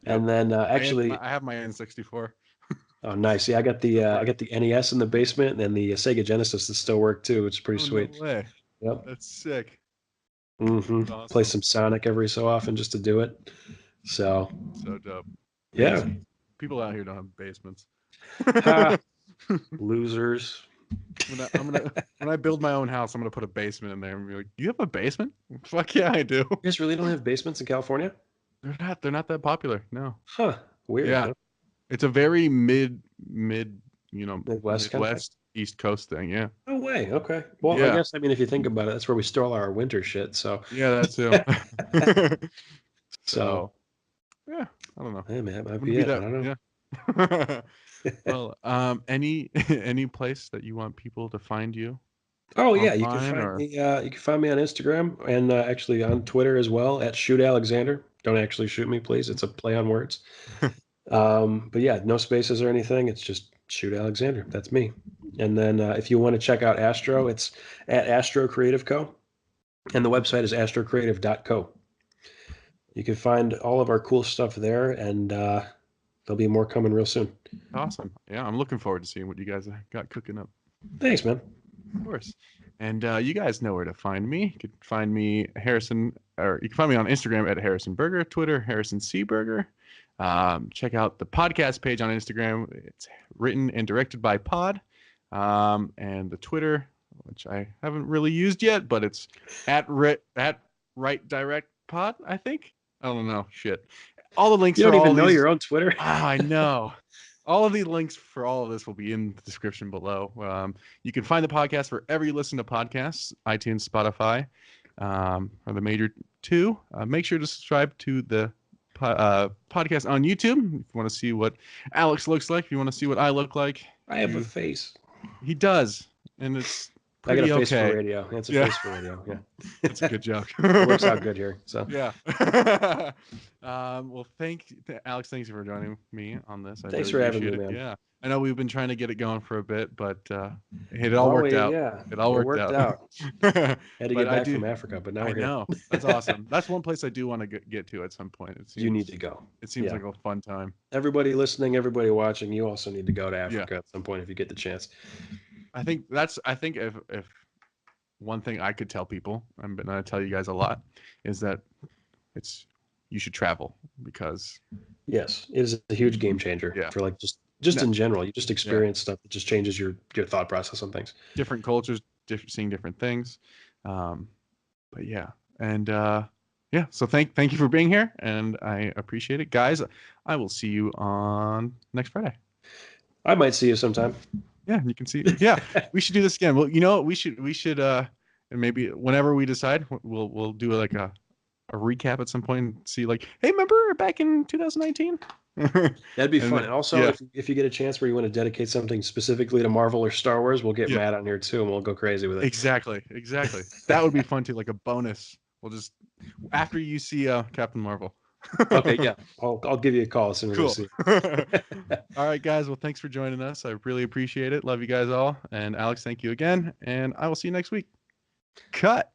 And then actually, I have my N64. oh, nice. Yeah, I Right. got the NES in the basement and the Sega Genesis that still work too. It's pretty Oh no sweet. way. Yep. That's sick. hmm That's Play awesome. some Sonic every so often just to do it. So, So dope. yeah. Basements. People out here don't have basements. Ha, losers. When I build my own house, I'm gonna put a basement in there and be like, "You have a basement? Fuck yeah, I do." You guys really don't have basements in California? They're not that popular. No. Huh. Weird, Yeah, huh? it's a very mid, Midwest kind of thing. Midwest East Coast thing. Yeah. No way. Okay. Well, I Yeah. guess, I mean, if you think about it, that's where we store all our winter shit. So, Yeah, that too. so, So, yeah, I don't know. hey, man, that might Wouldn't be be it. I that, don't yeah. know. Well, any any place that you want people to find you Oh yeah, online or you can find me on Instagram and actually on Twitter as well at Shoot Alexander. Don't actually shoot me, please. It's a play on words. But yeah, no spaces or anything. It's just Shoot Alexander. That's me. And then if you want to check out Astro, it's at Astro Creative Co. And the website is astrocreative.co. You can find all of our cool stuff there, and there'll be more coming real soon. awesome. Yeah, I'm looking forward to seeing what you guys got cooking up. Thanks, man. Of course. And you guys know where to find me. You can find me Harrison or you can find me on Instagram at Harrison Burger, Twitter Harrison C Burger. Check out the podcast page on Instagram. It's written and directed by Pod, and the Twitter, which I haven't really used yet, but it's at Right Direct Pod. I think. I don't know. Shit. All the links You for don't all even of know these. your own Twitter. I know. All of the links for all of this will be in the description below. You can find the podcast wherever you listen to podcasts, iTunes, Spotify, are the major two. Make sure to subscribe to the podcast on YouTube if you want to see what Alex looks like. If you want to see what I look like, I have a face. he does, and it's I got a pretty face for okay. radio. It's a Yeah, face for radio. Yeah. that's a good joke. It works out good here. So Yeah. Well, Alex. Thanks for joining me on this. I thanks really for having me, appreciate it. man. Yeah. I know we've been trying to get it going for a bit, but it all worked out. Yeah, It all it worked worked out. out. Had to But get back from Africa, but now I we're here. know. That's awesome. That's one place I do want to get to at some point. You need to go. It seems Yeah. like a fun time. Everybody listening, everybody watching, you also need to go to Yeah. Africa at some point if you get the chance. I think if one thing I could tell people, I'm going to tell you guys a lot, is that you should travel because Yes, it is a huge game changer Yeah. for like just in general. You just experience stuff that just changes your thought process on things. different cultures, seeing different things. But yeah, and yeah. So thank you for being here, and I appreciate it, guys. I will see you on next Friday. I might see you sometime. Yeah, you can see. Yeah, we should do this again. Well, you know what? We should and maybe whenever we decide, we'll do like a recap at some point and see like, hey, remember back in 2019? That'd be fun. And also, yeah. if you get a chance where you want to dedicate something specifically to Marvel or Star Wars, we'll get Yeah. Matt on here too, and we'll go crazy with it. Exactly. That would be fun too, like a bonus. We'll just after you see Captain Marvel. Okay, yeah, I'll give you a call as soon as I see it. All right, guys. Well, thanks for joining us. I really appreciate it. Love you guys all. And Alex, thank you again. And I will see you next week. Cut.